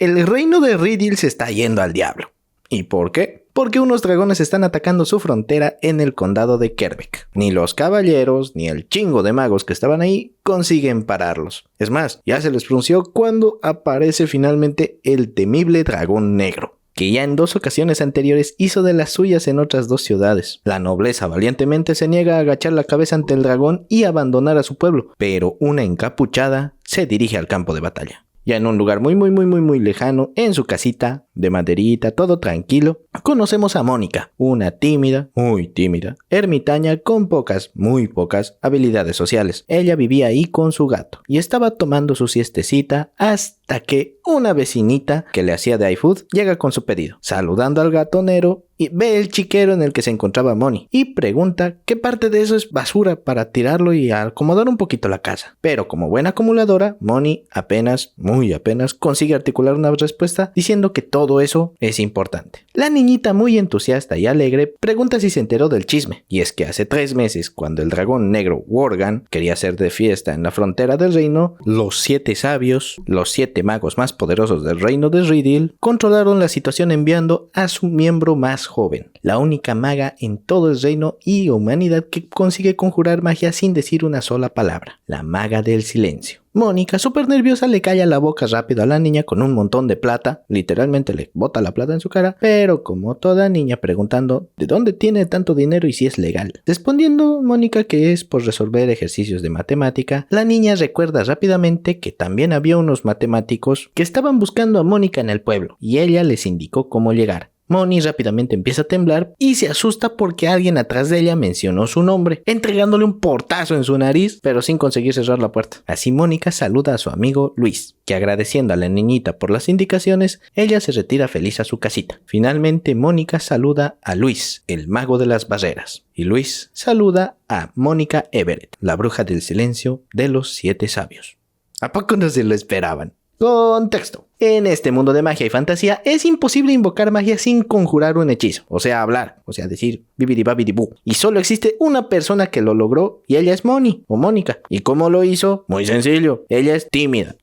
el reino de Rydil se está yendo al diablo. ¿Y por qué? Porque unos dragones están atacando su frontera en el condado de Kerbeck. Ni los caballeros, ni el chingo de magos que estaban ahí consiguen pararlos. Es más, ya se les frunció cuando aparece finalmente el temible dragón negro, que ya en 2 ocasiones anteriores hizo de las suyas en otras 2 ciudades. La nobleza valientemente se niega a agachar la cabeza ante el dragón y abandonar a su pueblo, pero una encapuchada se dirige al campo de batalla. Ya en un lugar muy lejano, en su casita, de maderita, todo tranquilo, conocemos a Mónica, una muy tímida, ermitaña con muy pocas habilidades sociales. Ella vivía ahí con su gato y estaba tomando su siestecita hasta que una vecinita que le hacía de iFood llega con su pedido, saludando al gatonero y ve el chiquero en el que se encontraba Moni y pregunta qué parte de eso es basura para tirarlo y acomodar un poquito la casa. Pero como buena acumuladora, Moni muy apenas consigue articular una respuesta diciendo que todo eso es importante. La niñita, muy entusiasta y alegre, pregunta si se enteró del chisme, y es que hace 3 meses, cuando el dragón negro Worgen quería hacer de fiesta en la frontera del reino, los 7 sabios, los 7 magos más poderosos del reino de Rydil, controlaron la situación enviando a su miembro más joven, la única maga en todo el reino y humanidad que consigue conjurar magia sin decir una sola palabra, la maga del silencio. Mónica, súper nerviosa, le calla la boca rápido a la niña con un montón de plata, literalmente le bota la plata en su cara, pero como toda niña preguntando de dónde tiene tanto dinero y si es legal. Respondiendo Mónica que es por resolver ejercicios de matemática, la niña recuerda rápidamente que también había unos matemáticos que estaban buscando a Mónica en el pueblo, y ella les indicó cómo llegar. Moni rápidamente empieza a temblar y se asusta porque alguien atrás de ella mencionó su nombre, entregándole un portazo en su nariz, pero sin conseguir cerrar la puerta. Así Mónica saluda a su amigo Luis, que agradeciendo a la niñita por las indicaciones, ella se retira feliz a su casita. Finalmente Mónica saluda a Luis, el mago de las barreras, y Luis saluda a Mónica Everett, la bruja del silencio de los 7 sabios. ¿A poco no se lo esperaban? Contexto. En este mundo de magia y fantasía es imposible invocar magia sin conjurar un hechizo, o sea, hablar, o sea, decir bibidibabidibú. Y solo existe una persona que lo logró y ella es Moni o Mónica. ¿Y cómo lo hizo? Muy sencillo. Ella es tímida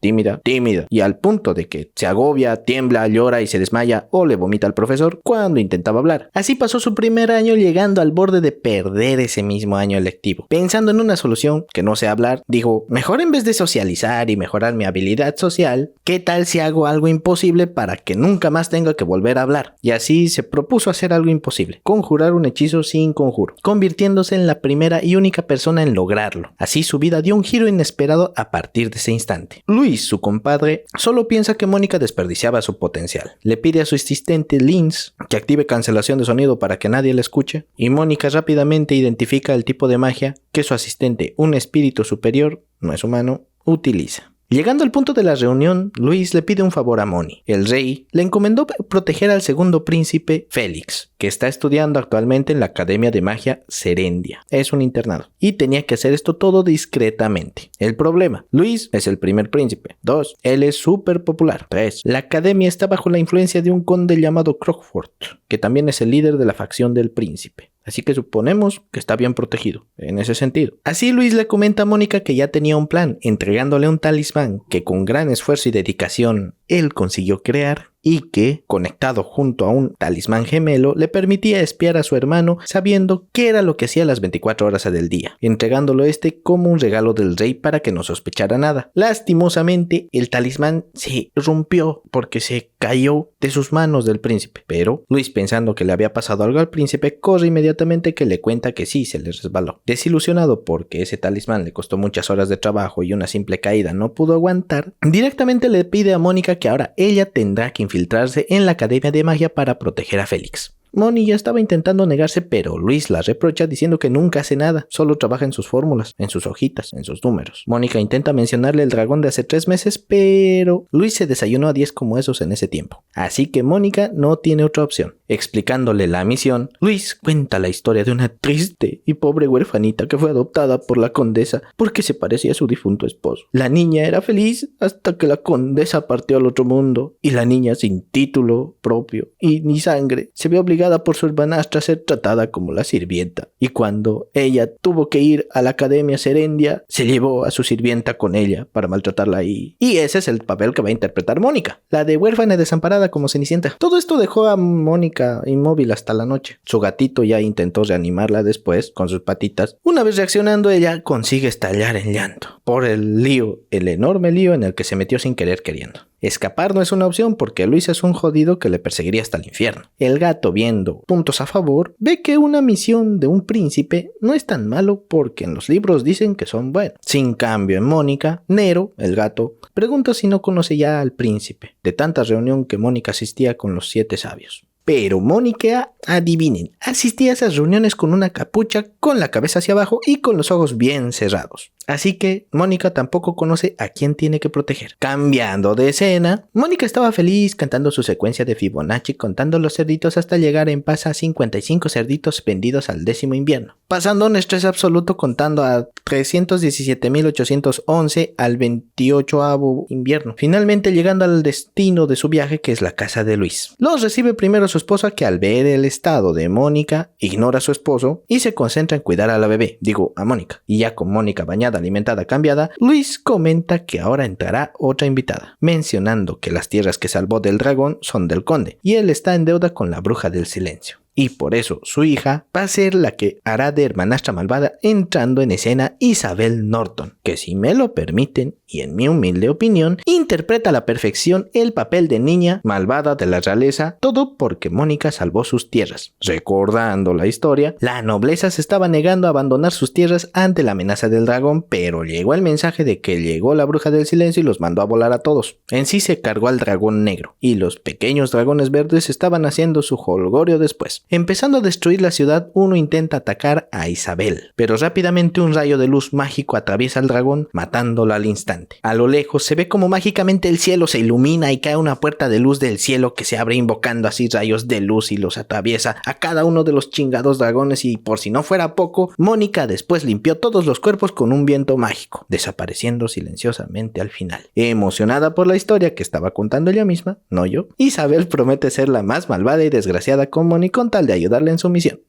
y al punto de que se agobia, tiembla, llora y se desmaya o le vomita al profesor cuando intentaba hablar. Así pasó su primer año llegando al borde de perder ese mismo año lectivo. Pensando en una solución que no sé hablar, dijo, mejor en vez de socializar y mejorar mi habilidad social, ¿qué tal si hago algo imposible para que nunca más tenga que volver a hablar? Y así se propuso hacer algo imposible, conjurar un hechizo sin conjuro, convirtiéndose en la primera y única persona en lograrlo. Así su vida dio un giro inesperado a partir de ese instante. Luis, su compadre, solo piensa que Mónica desperdiciaba su potencial. Le pide a su asistente Linz que active cancelación de sonido para que nadie la escuche, y Mónica rápidamente identifica el tipo de magia que su asistente, un espíritu superior, no es humano, utiliza. Llegando al punto de la reunión, Luis le pide un favor a Moni. El rey le encomendó proteger al segundo príncipe, Félix, que está estudiando actualmente en la Academia de Magia Serendia. Es un internado. Y tenía que hacer esto todo discretamente. El problema: Luis es el primer príncipe. 2. Él es súper popular. 3. La academia está bajo la influencia de un conde llamado Crockford, que también es el líder de la facción del príncipe. Así que suponemos que está bien protegido, en ese sentido. Así Luis le comenta a Mónica que ya tenía un plan, entregándole un talismán que con gran esfuerzo y dedicación él consiguió crear, y que, conectado junto a un talismán gemelo, le permitía espiar a su hermano sabiendo qué era lo que hacía las 24 horas del día, entregándolo como un regalo del rey para que no sospechara nada. Lastimosamente, el talismán se rompió porque se cayó de sus manos del príncipe, pero Luis, pensando que le había pasado algo al príncipe, corre inmediatamente que le cuenta que sí, se le resbaló. Desilusionado porque ese talismán le costó muchas horas de trabajo y una simple caída no pudo aguantar, directamente le pide a Mónica que ahora ella tendrá que infiltrarse en la Academia de Magia para proteger a Félix. Moni ya estaba intentando negarse, pero Luis la reprocha diciendo que nunca hace nada, solo trabaja en sus fórmulas, en sus hojitas, en sus números. Mónica intenta mencionarle el dragón de hace 3 meses, pero Luis se desayunó a 10 como esos en ese tiempo. Así que Mónica no tiene otra opción. Explicándole la misión, Luis cuenta la historia de una triste y pobre huerfanita que fue adoptada por la condesa porque se parecía a su difunto esposo. La niña era feliz hasta que la condesa partió al otro mundo, y la niña, sin título propio y ni sangre, se vio obligada obligada por su hermanastra a ser tratada como la sirvienta. Y cuando ella tuvo que ir a la Academia Serendia, se llevó a su sirvienta con ella para maltratarla ahí. Y ese es el papel que va a interpretar Mónica, la de huérfana y desamparada como Cenicienta. Todo esto dejó a Mónica inmóvil hasta la noche. Su gatito ya intentó reanimarla después con sus patitas. Una vez reaccionando, ella consigue estallar en llanto por el lío, el enorme lío en el que se metió sin querer queriendo. Escapar no es una opción porque Luis es un jodido que le perseguiría hasta el infierno. El gato, viendo puntos a favor, ve que una misión de un príncipe no es tan malo porque en los libros dicen que son buenos. Sin cambio, en Mónica, Nero, el gato, pregunta si no conoce ya al príncipe, de tanta reunión que Mónica asistía con los 7 sabios. Pero Mónica, adivinen, asistía a esas reuniones con una capucha, con la cabeza hacia abajo y con los ojos bien cerrados. Así que Mónica tampoco conoce a quién tiene que proteger. Cambiando de escena, Mónica estaba feliz cantando su secuencia de Fibonacci, contando los cerditos hasta llegar en paz a 55 cerditos vendidos al 10º invierno. Pasando un estrés absoluto contando a 317.811 al 28º invierno. Finalmente llegando al destino de su viaje, que es la casa de Luis. Los recibe primero su esposa, que al ver el estado de Mónica, ignora a su esposo y se concentra en cuidar a la bebé, a Mónica. Y ya con Mónica bañada, alimentada, cambiada, Luis comenta que ahora entrará otra invitada, mencionando que las tierras que salvó del dragón son del conde, y él está en deuda con la bruja del silencio. Y por eso su hija va a ser la que hará de hermanastra malvada, entrando en escena Isabel Norton, que si me lo permiten, y en mi humilde opinión, interpreta a la perfección el papel de niña malvada de la realeza, todo porque Mónica salvó sus tierras. Recordando la historia, la nobleza se estaba negando a abandonar sus tierras ante la amenaza del dragón, pero llegó el mensaje de que llegó la bruja del silencio y los mandó a volar a todos. En sí se cargó al dragón negro, y los pequeños dragones verdes estaban haciendo su jolgorio después. Empezando a destruir la ciudad, uno intenta atacar a Isabel, pero rápidamente un rayo de luz mágico atraviesa al dragón, matándola al instante. A lo lejos se ve como mágicamente el cielo se ilumina y cae una puerta de luz del cielo que se abre invocando así rayos de luz y los atraviesa a cada uno de los chingados dragones, y por si no fuera poco, Mónica después limpió todos los cuerpos con un viento mágico, desapareciendo silenciosamente al final. Emocionada por la historia que estaba contando ella misma, no yo, Isabel promete ser la más malvada y desgraciada con Moni con tal de ayudarle en su misión.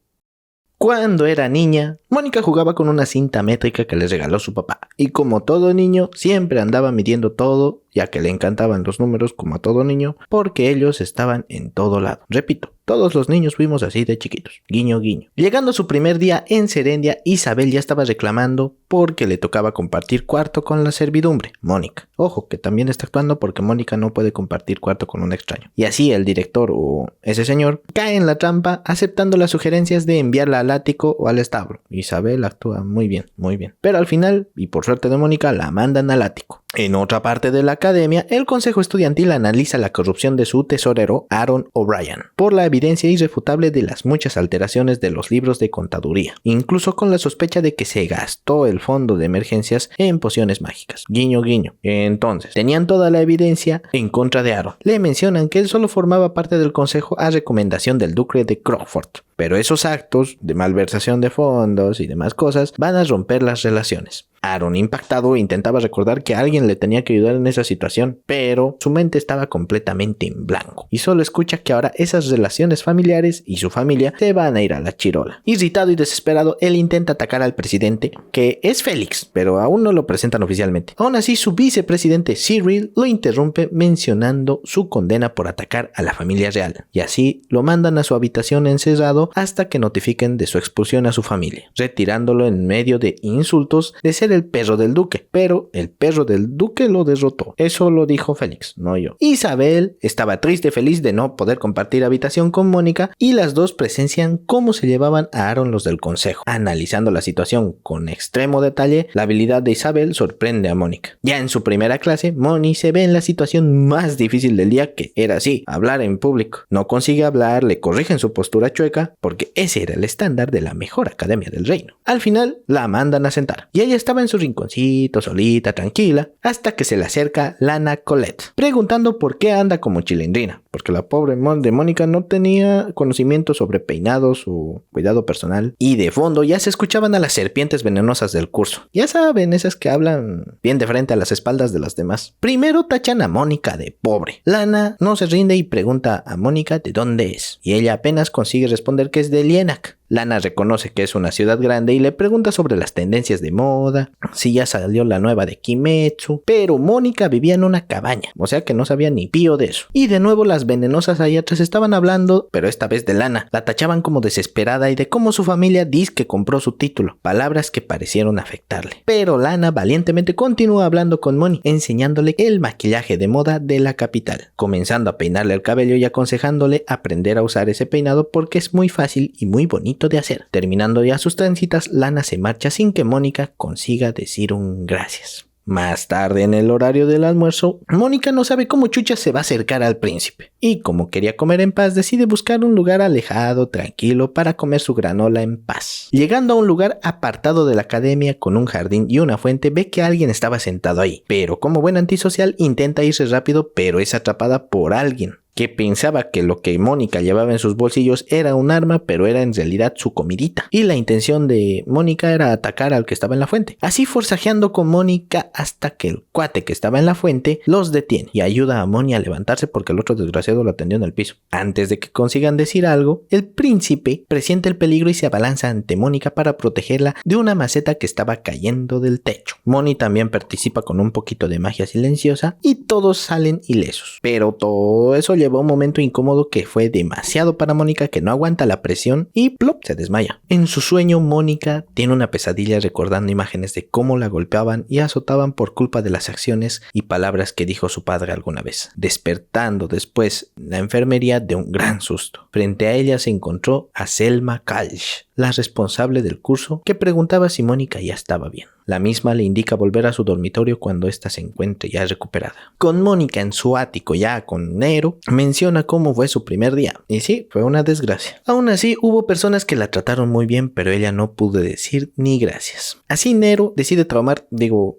Cuando era niña, Mónica jugaba con una cinta métrica que le regaló su papá, y como todo niño, siempre andaba midiendo todo, ya que le encantaban los números como a todo niño, porque ellos estaban en todo lado. Repito, todos los niños fuimos así de chiquitos. Guiño, guiño. Llegando a su primer día en Serendia, Isabel ya estaba reclamando porque le tocaba compartir cuarto con la servidumbre, Mónica. Ojo, que también está actuando porque Mónica no puede compartir cuarto con un extraño. Y así el director o ese señor cae en la trampa aceptando las sugerencias de enviarla al ático o al establo. Isabel actúa muy bien, muy bien. Pero al final, y por suerte de Mónica, la mandan al ático. En otra parte de la academia, el consejo estudiantil analiza la corrupción de su tesorero, Aaron O'Brien, por la evidencia irrefutable de las muchas alteraciones de los libros de contaduría, incluso con la sospecha de que se gastó el fondo de emergencias en pociones mágicas. Guiño, guiño. Entonces, tenían toda la evidencia en contra de Aaron. Le mencionan que él solo formaba parte del consejo a recomendación del duque de Crockford, pero esos actos de malversación de fondos y demás cosas van a romper las relaciones. Aaron, impactado, intentaba recordar que alguien le tenía que ayudar en esa situación, pero su mente estaba completamente en blanco y solo escucha que ahora esas relaciones familiares y su familia se van a ir a la chirola. Irritado y desesperado, él intenta atacar al presidente, que es Félix, pero aún no lo presentan oficialmente. Aún así, su vicepresidente Cyril lo interrumpe mencionando su condena por atacar a la familia real, y así lo mandan a su habitación encerrado hasta que notifiquen de su expulsión a su familia, retirándolo en medio de insultos de ser el perro del duque, pero el perro del duque lo derrotó. Eso lo dijo Félix, no yo. Isabel estaba triste, feliz de no poder compartir habitación con Mónica, y las dos presencian cómo se llevaban a Aaron los del consejo. Analizando la situación con extremo detalle, la habilidad de Isabel sorprende a Mónica. Ya en su primera clase, Moni se ve en la situación más difícil del día, que era así, hablar en público. No consigue hablar, le corrigen su postura chueca, porque ese era el estándar de la mejor academia del reino. Al final, la mandan a sentar, y ella estaba en su rinconcito, solita, tranquila, hasta que se le acerca Lana Colette, preguntando por qué anda como chilindrina. porque la pobre de Mónica no tenía conocimiento sobre peinados o cuidado personal. Y de fondo ya se escuchaban a las serpientes venenosas del curso. Ya saben, esas que hablan bien de frente a las espaldas de las demás. Primero tachan a Mónica de pobre. Lana no se rinde y pregunta a Mónica de dónde es. Y ella apenas consigue responder que es de Lienach. Lana reconoce que es una ciudad grande y le pregunta sobre las tendencias de moda, si ya salió la nueva de Kimetsu, pero Mónica vivía en una cabaña, o sea que no sabía ni pío de eso. Y de nuevo las venenosas ahí atrás estaban hablando, pero esta vez de Lana. La tachaban como desesperada y de cómo su familia dice que compró su título, palabras que parecieron afectarle. Pero Lana valientemente continúa hablando con Moni, enseñándole el maquillaje de moda de la capital, comenzando a peinarle el cabello y aconsejándole aprender a usar ese peinado porque es muy fácil y muy bonito de hacer. Terminando ya sus trencitas, Lana se marcha sin que Mónica consiga decir un gracias. Más tarde, en el horario del almuerzo, Mónica no sabe cómo chucha se va a acercar al príncipe. Y como quería comer en paz, decide buscar un lugar alejado, tranquilo, para comer su granola en paz. Llegando a un lugar apartado de la academia con un jardín y una fuente, ve que alguien estaba sentado ahí. Pero como buen antisocial, intenta irse rápido, pero es atrapada por alguien que pensaba que lo que Mónica llevaba en sus bolsillos era un arma, pero era en realidad su comidita. Y la intención de Mónica era atacar al que estaba en la fuente. Así forcejeando con Mónica hasta que el cuate que estaba en la fuente los detiene y ayuda a Moni a levantarse porque el otro desgraciado lo atendió en el piso. Antes de que consigan decir algo, el príncipe presiente el peligro y se abalanza ante Mónica para protegerla de una maceta que estaba cayendo del techo. Moni también participa con un poquito de magia silenciosa y todos salen ilesos. Pero todo eso lleva un momento incómodo que fue demasiado para Mónica, que no aguanta la presión y plop, se desmaya. En su sueño, Mónica tiene una pesadilla recordando imágenes de cómo la golpeaban y azotaban por culpa de las acciones y palabras que dijo su padre alguna vez, despertando después en la enfermería de un gran susto. Frente a ella se encontró a Selma Kalsh, la responsable del curso, que preguntaba si Mónica ya estaba bien. La misma le indica volver a su dormitorio cuando ésta se encuentre ya recuperada. Con Mónica en su ático ya con Nero, menciona cómo fue su primer día. Y sí, fue una desgracia. Aún así, hubo personas que la trataron muy bien, pero ella no pudo decir ni gracias. Así Nero decide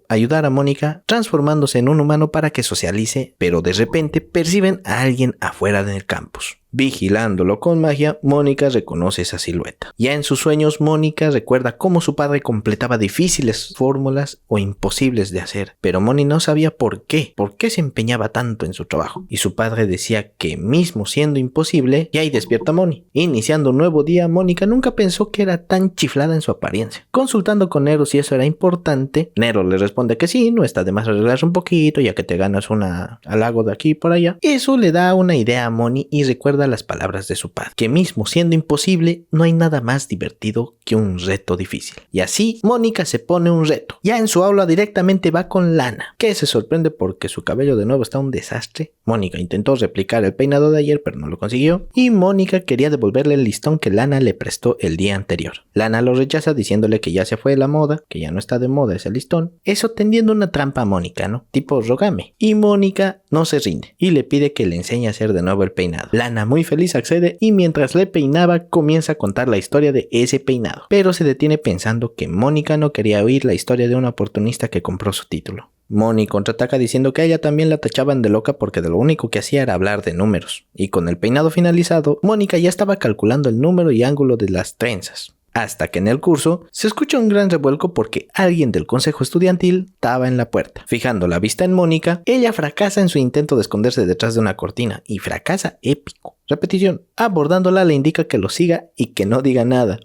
ayudar a Mónica, transformándose en un humano para que socialice, pero de repente perciben a alguien afuera del campus. Vigilándolo con magia, Mónica reconoce esa silueta. Ya en sus sueños, Mónica recuerda cómo su padre completaba difíciles fórmulas o imposibles de hacer, pero Moni no sabía por qué se empeñaba tanto en su trabajo. Y su padre decía que mismo siendo imposible, ya ahí despierta Moni. Iniciando un nuevo día, Mónica nunca pensó que era tan chiflada en su apariencia. Consultando con Nero si eso era importante, Nero le responde que sí, no está de más arreglarse un poquito, ya que te ganas una halago de aquí y por allá. Eso le da una idea a Moni y recuerda las palabras de su padre, que mismo siendo imposible, no hay nada más divertido que un reto difícil. Y así, Mónica se pone un reto. Ya en su aula directamente va con Lana, que se sorprende porque su cabello de nuevo está un desastre. Mónica intentó replicar el peinado de ayer, pero no lo consiguió. Y Mónica quería devolverle el listón que Lana le prestó el día anterior. Lana lo rechaza diciéndole que ya se fue la moda, que ya no está de moda ese listón. Eso tendiendo una trampa a Mónica, ¿no? Tipo rogame. Y Mónica no se rinde y le pide que le enseñe a hacer de nuevo el peinado. Lana muy feliz accede y mientras le peinaba comienza a contar la historia de ese peinado, pero se detiene pensando que Mónica no quería oír la historia de una oportunista que compró su título. Moni contraataca diciendo que a ella también la tachaban de loca porque de lo único que hacía era hablar de números, y con el peinado finalizado, Mónica ya estaba calculando el número y ángulo de las trenzas. Hasta que en el curso se escucha un gran revuelco porque alguien del consejo estudiantil estaba en la puerta. Fijando la vista en Mónica, ella fracasa en su intento de esconderse detrás de una cortina, y fracasa épico. Repetición, abordándola le indica que lo siga y que no diga nada.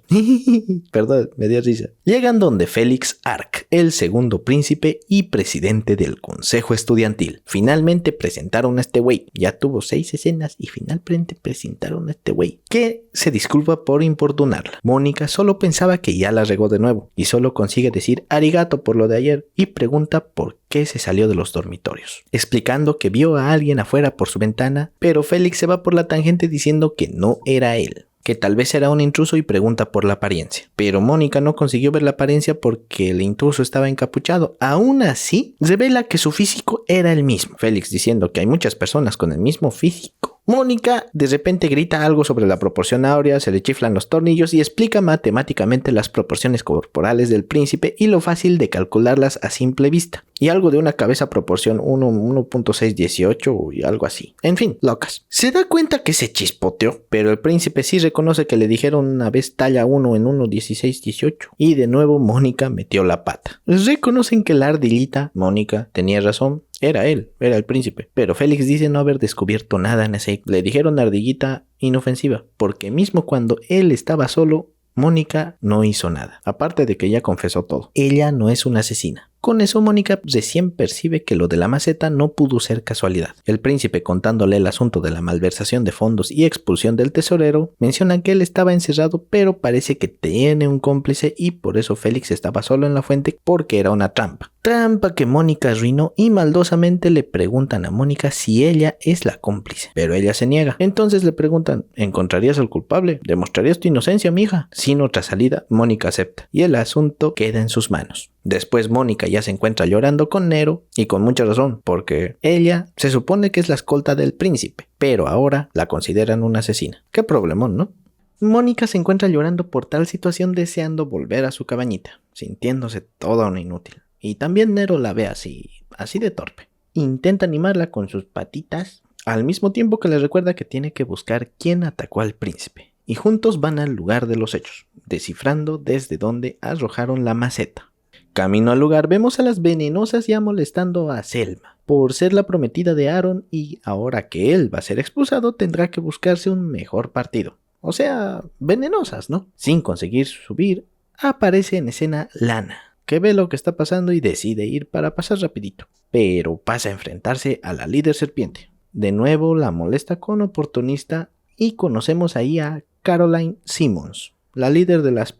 Perdón, me dio risa. Llegan donde Félix Arc, el segundo príncipe y presidente del consejo estudiantil. Finalmente presentaron a este güey. Ya tuvo 6 escenas y finalmente presentaron a este güey, que se disculpa por importunarla. Mónica solo pensaba que ya la regó de nuevo y solo consigue decir arigato por lo de ayer y pregunta por qué se salió de los dormitorios, explicando que vio a alguien afuera por su ventana, pero Félix se va por la tangente diciendo que no era él, que tal vez era un intruso y pregunta por la apariencia. Pero Mónica no consiguió ver la apariencia porque el intruso estaba encapuchado. Aún así, revela que su físico era el mismo. Félix diciendo que hay muchas personas con el mismo físico. Mónica de repente grita algo sobre la proporción áurea, se le chiflan los tornillos y explica matemáticamente las proporciones corporales del príncipe y lo fácil de calcularlas a simple vista. Y algo de una cabeza proporción 1.618 y algo así. En fin, locas. Se da cuenta que se chispoteó, pero el príncipe sí reconoce que le dijeron una vez talla 1 en 1.1618. Y de nuevo Mónica metió la pata. Reconocen que la ardillita, Mónica, tenía razón. Era él, era el príncipe. Pero Félix dice no haber descubierto nada en ese. Le dijeron ardillita inofensiva, porque mismo cuando él estaba solo, Mónica no hizo nada. Aparte de que ella confesó todo. Ella no es una asesina. Con eso Mónica recién percibe que lo de la maceta no pudo ser casualidad. El príncipe, contándole el asunto de la malversación de fondos y expulsión del tesorero, menciona que él estaba encerrado, pero parece que tiene un cómplice y por eso Félix estaba solo en la fuente porque era una trampa. Trampa que Mónica arruinó y maldosamente le preguntan a Mónica si ella es la cómplice, pero ella se niega. Entonces le preguntan, ¿encontrarías al culpable? ¿Demostrarías tu inocencia, mija? Sin otra salida, Mónica acepta y el asunto queda en sus manos. Después Mónica ya se encuentra llorando con Nero y con mucha razón, porque ella se supone que es la escolta del príncipe, pero ahora la consideran una asesina. Qué problemón, ¿no? Mónica se encuentra llorando por tal situación deseando volver a su cabañita, sintiéndose toda una inútil. Y también Nero la ve así de torpe. Intenta animarla con sus patitas, al mismo tiempo que le recuerda que tiene que buscar quién atacó al príncipe. Y juntos van al lugar de los hechos, descifrando desde dónde arrojaron la maceta. Camino al lugar vemos a las venenosas ya molestando a Selma por ser la prometida de Aaron y ahora que él va a ser expulsado tendrá que buscarse un mejor partido. O sea, venenosas, ¿no? Sin conseguir subir, aparece en escena Lana, que ve lo que está pasando y decide ir para pasar rapidito. Pero pasa a enfrentarse a la líder serpiente. De nuevo la molesta con oportunista y conocemos ahí a Caroline Simmons, la líder de las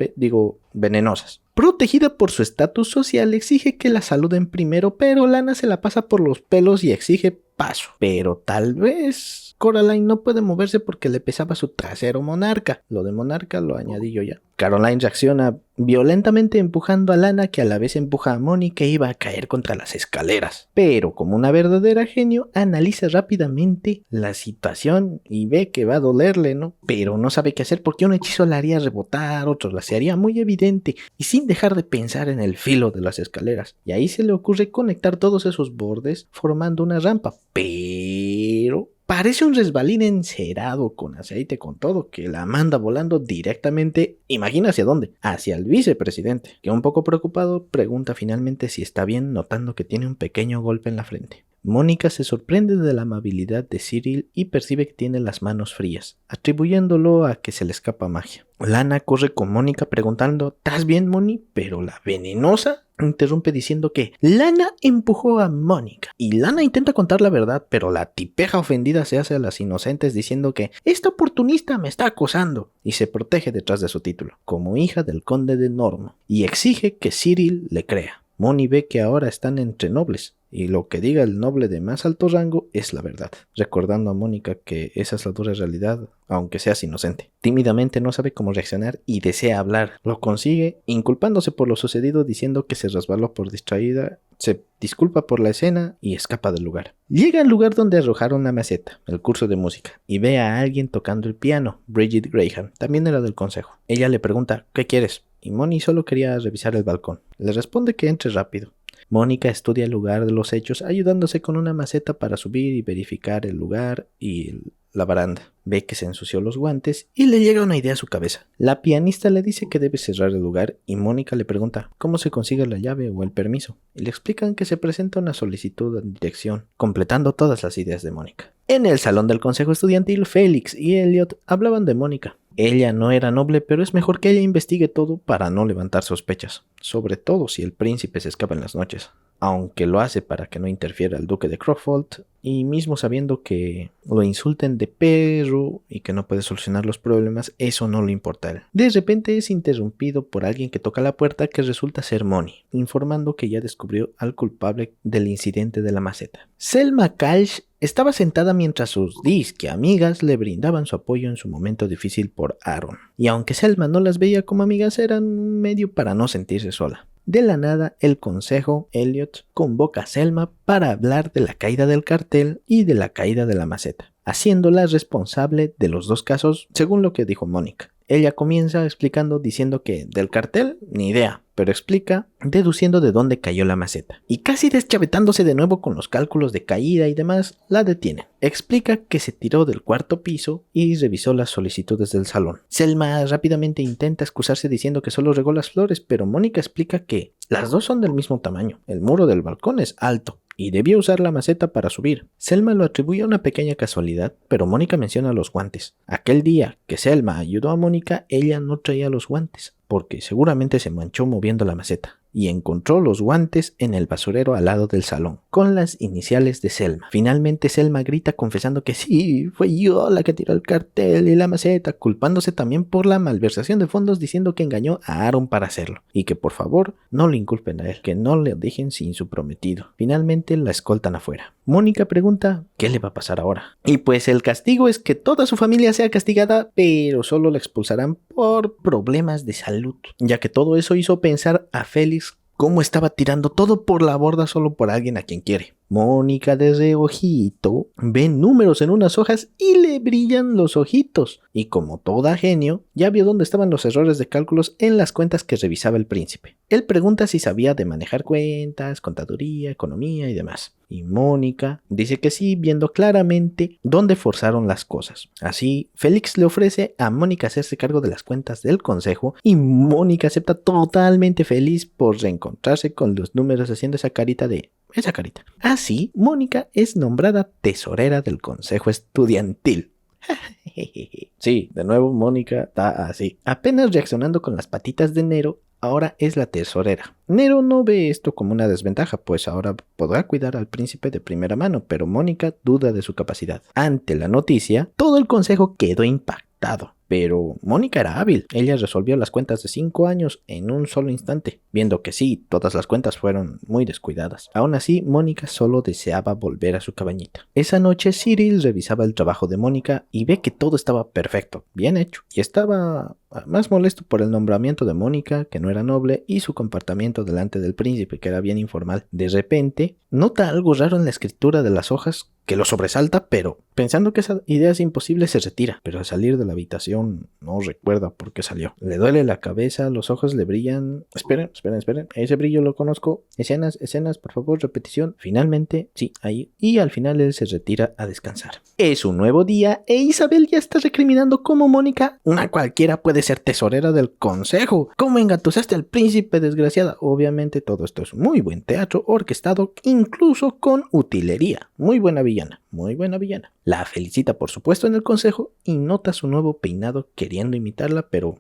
venenosas. Protegida por su estatus social, exige que la saluden primero, pero Lana se la pasa por los pelos y exige paso. Pero tal vez Coraline no puede moverse porque le pesaba su trasero monarca. Lo de monarca lo añadí yo ya. Caroline reacciona violentamente empujando a Lana, que a la vez empuja a Mónica e iba a caer contra las escaleras. Pero como una verdadera genio, analiza rápidamente la situación y ve que va a dolerle, ¿no? Pero no sabe qué hacer porque un hechizo la haría rebotar, otro la haría muy evidente y sin dejar de pensar en el filo de las escaleras. Y ahí se le ocurre conectar todos esos bordes formando una rampa. Pero parece un resbalín encerado con aceite con todo que la manda volando directamente, imagina hacia dónde, hacia el vicepresidente, que un poco preocupado pregunta finalmente si está bien notando que tiene un pequeño golpe en la frente. Mónica se sorprende de la amabilidad de Cyril y percibe que tiene las manos frías, atribuyéndolo a que se le escapa magia. Lana corre con Mónica preguntando, ¿estás bien, Moni? Pero la venenosa interrumpe diciendo que Lana empujó a Mónica. Y Lana intenta contar la verdad, pero la tipeja ofendida se hace a las inocentes diciendo que esta oportunista me está acosando y se protege detrás de su título, como hija del conde de Normo, y exige que Cyril le crea. Moni ve que ahora están entre nobles, y lo que diga el noble de más alto rango es la verdad, recordando a Mónica que esa es la dura realidad, aunque seas inocente. Tímidamente no sabe cómo reaccionar y desea hablar. Lo consigue, inculpándose por lo sucedido, diciendo que se resbaló por distraída, se disculpa por la escena y escapa del lugar. Llega al lugar donde arrojaron la maceta, el curso de música, y ve a alguien tocando el piano, Bridget Graham, también era del consejo. Ella le pregunta, ¿qué quieres? Y Moni solo quería revisar el balcón. Le responde que entre rápido. Mónica estudia el lugar de los hechos ayudándose con una maceta para subir y verificar el lugar y la baranda. Ve que se ensució los guantes y le llega una idea a su cabeza. La pianista le dice que debe cerrar el lugar y Mónica le pregunta cómo se consigue la llave o el permiso. Y le explican que se presenta una solicitud de dirección, completando todas las ideas de Mónica. En el salón del consejo estudiantil, Félix y Elliot hablaban de Mónica. Ella no era noble, pero es mejor que ella investigue todo para no levantar sospechas, sobre todo si el príncipe se escapa en las noches, aunque lo hace para que no interfiera el duque de Crockfold, y mismo sabiendo que lo insulten de perro y que no puede solucionar los problemas, eso no le importa a él. De repente es interrumpido por alguien que toca la puerta, que resulta ser Moni, informando que ya descubrió al culpable del incidente de la maceta. Selma Kals estaba sentada mientras sus disque amigas le brindaban su apoyo en su momento difícil por Aaron. Y aunque Selma no las veía como amigas, eran un medio para no sentirse sola. De la nada, el consejo Elliot convoca a Selma para hablar de la caída del cartel y de la caída de la maceta, haciéndola responsable de los dos casos, según lo que dijo Mónica. Ella comienza explicando diciendo que del cartel, ni idea, pero explica deduciendo de dónde cayó la maceta. Y casi deschavetándose de nuevo con los cálculos de caída y demás, la detienen. Explica que se tiró del cuarto piso y revisó las solicitudes del salón. Selma rápidamente intenta excusarse diciendo que solo regó las flores, pero Mónica explica que las dos son del mismo tamaño. El muro del balcón es alto y debía usar la maceta para subir. Selma lo atribuye a una pequeña casualidad, pero Mónica menciona los guantes. Aquel día que Selma ayudó a Mónica, ella no traía los guantes, porque seguramente se manchó moviendo la maceta, y encontró los guantes en el basurero al lado del salón, con las iniciales de Selma. Finalmente Selma grita confesando que sí, fue yo la que tiró el cartel y la maceta, culpándose también por la malversación de fondos, diciendo que engañó a Aaron para hacerlo, y que por favor no lo inculpen a él, que no le dejen sin su prometido. Finalmente la escoltan afuera. Mónica pregunta ¿qué le va a pasar ahora? Y pues el castigo es que toda su familia sea castigada, pero solo la expulsarán por problemas de salud, ya que todo eso hizo pensar a Félix cómo estaba tirando todo por la borda solo por alguien a quien quiere. Mónica de reojito ve números en unas hojas y le brillan los ojitos, y como toda genio, ya vio dónde estaban los errores de cálculos en las cuentas que revisaba el príncipe. Él pregunta si sabía de manejar cuentas, contaduría, economía y demás. Y Mónica dice que sí, viendo claramente dónde forzaron las cosas. Así, Félix le ofrece a Mónica hacerse cargo de las cuentas del consejo y Mónica acepta totalmente feliz por reencontrarse con los números haciendo esa carita. Así, Mónica es nombrada tesorera del consejo estudiantil. Sí, de nuevo Mónica está así. Apenas reaccionando con las patitas de Nero, ahora es la tesorera. Nero no ve esto como una desventaja, pues ahora podrá cuidar al príncipe de primera mano, pero Mónica duda de su capacidad. Ante la noticia, todo el consejo quedó impactado. Pero Mónica era hábil. Ella resolvió las cuentas de 5 años en un solo instante, viendo que sí, todas las cuentas fueron muy descuidadas. Aún así, Mónica solo deseaba volver a su cabañita. Esa noche, Cyril revisaba el trabajo de Mónica y ve que todo estaba perfecto, bien hecho. Y estaba más molesto por el nombramiento de Mónica, que no era noble, y su comportamiento delante del príncipe, que era bien informal. De repente, nota algo raro en la escritura de las hojas que lo sobresalta, pero pensando que esa idea es imposible se retira. Pero al salir de la habitación no recuerda por qué salió. Le duele la cabeza, los ojos le brillan. Esperen, ese brillo lo conozco. Escenas, por favor, repetición. Finalmente, sí, ahí. Y al final él se retira a descansar. Es un nuevo día e Isabel ya está recriminando cómo Mónica, una cualquiera, puede ser tesorera del consejo. ¿Cómo engatusaste al príncipe, desgraciada? Obviamente todo esto es muy buen teatro orquestado, incluso con utilería. Muy buena villana. La felicita por supuesto en el consejo y nota su nuevo peinado queriendo imitarla, pero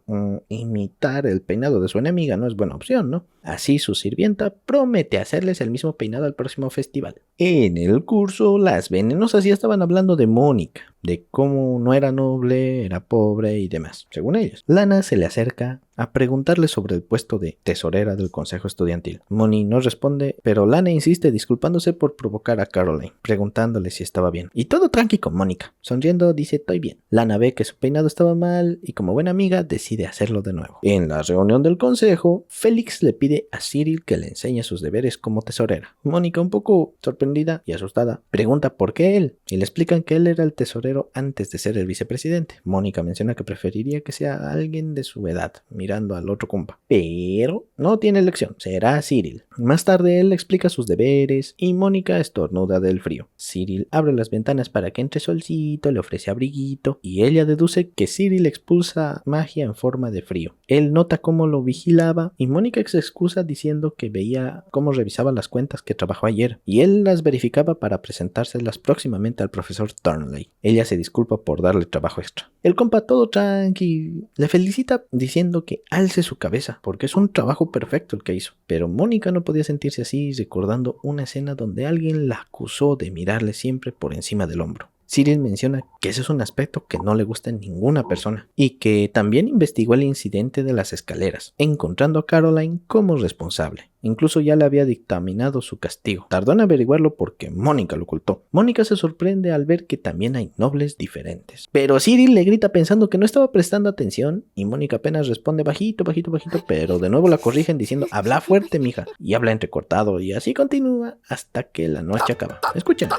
imitar el peinado de su enemiga no es buena opción, ¿no? Así su sirvienta promete hacerles el mismo peinado al próximo festival. En el curso, las venenosas ya estaban hablando de Mónica, de cómo no era noble, era pobre y demás, según ellos. Lana se le acerca a preguntarle sobre el puesto de tesorera del consejo estudiantil. Moni no responde, pero Lana insiste disculpándose por provocar a Caroline, preguntándole si estaba bien. Y todo tranqui con Mónica. Sonriendo dice estoy bien. Lana ve que su peinado estaba mal y como buena amiga decide hacerlo de nuevo. En la reunión del consejo, Félix le pide a Cyril que le enseñe sus deberes como tesorera. Mónica, un poco sorprendida y asustada, pregunta por qué él, y le explican que él era el tesorero antes de ser el vicepresidente. Mónica menciona que preferiría que sea alguien de su edad, mirando al otro compa. Pero no tiene elección, será Cyril. Más tarde él le explica sus deberes y Mónica estornuda del frío. Cyril abre las ventanas para que entre solcito, le ofrece abriguito y ella deduce que Cyril expulsa magia en forma de frío. Él nota cómo lo vigilaba y Mónica se excusa diciendo que veía cómo revisaba las cuentas que trabajó ayer y él las verificaba para presentárselas próximamente al profesor Turnley. Ella se disculpa por darle trabajo extra. El compa todo tranqui le felicita diciendo que alce su cabeza porque es un trabajo perfecto el que hizo. Pero Mónica no podía sentirse así recordando una escena donde alguien la acusó de mirarle siempre por encima del hombro. Cyril menciona que ese es un aspecto que no le gusta en ninguna persona y que también investigó el incidente de las escaleras, encontrando a Caroline como responsable. incluso ya le había dictaminado su castigo. Tardó en averiguarlo porque Mónica lo ocultó. Mónica se sorprende al ver que también hay nobles diferentes. Pero Cyril le grita pensando que no estaba prestando atención y Mónica apenas responde bajito, pero de nuevo la corrigen diciendo habla fuerte, mija, y habla entrecortado y así continúa hasta que la noche acaba. Escuchen.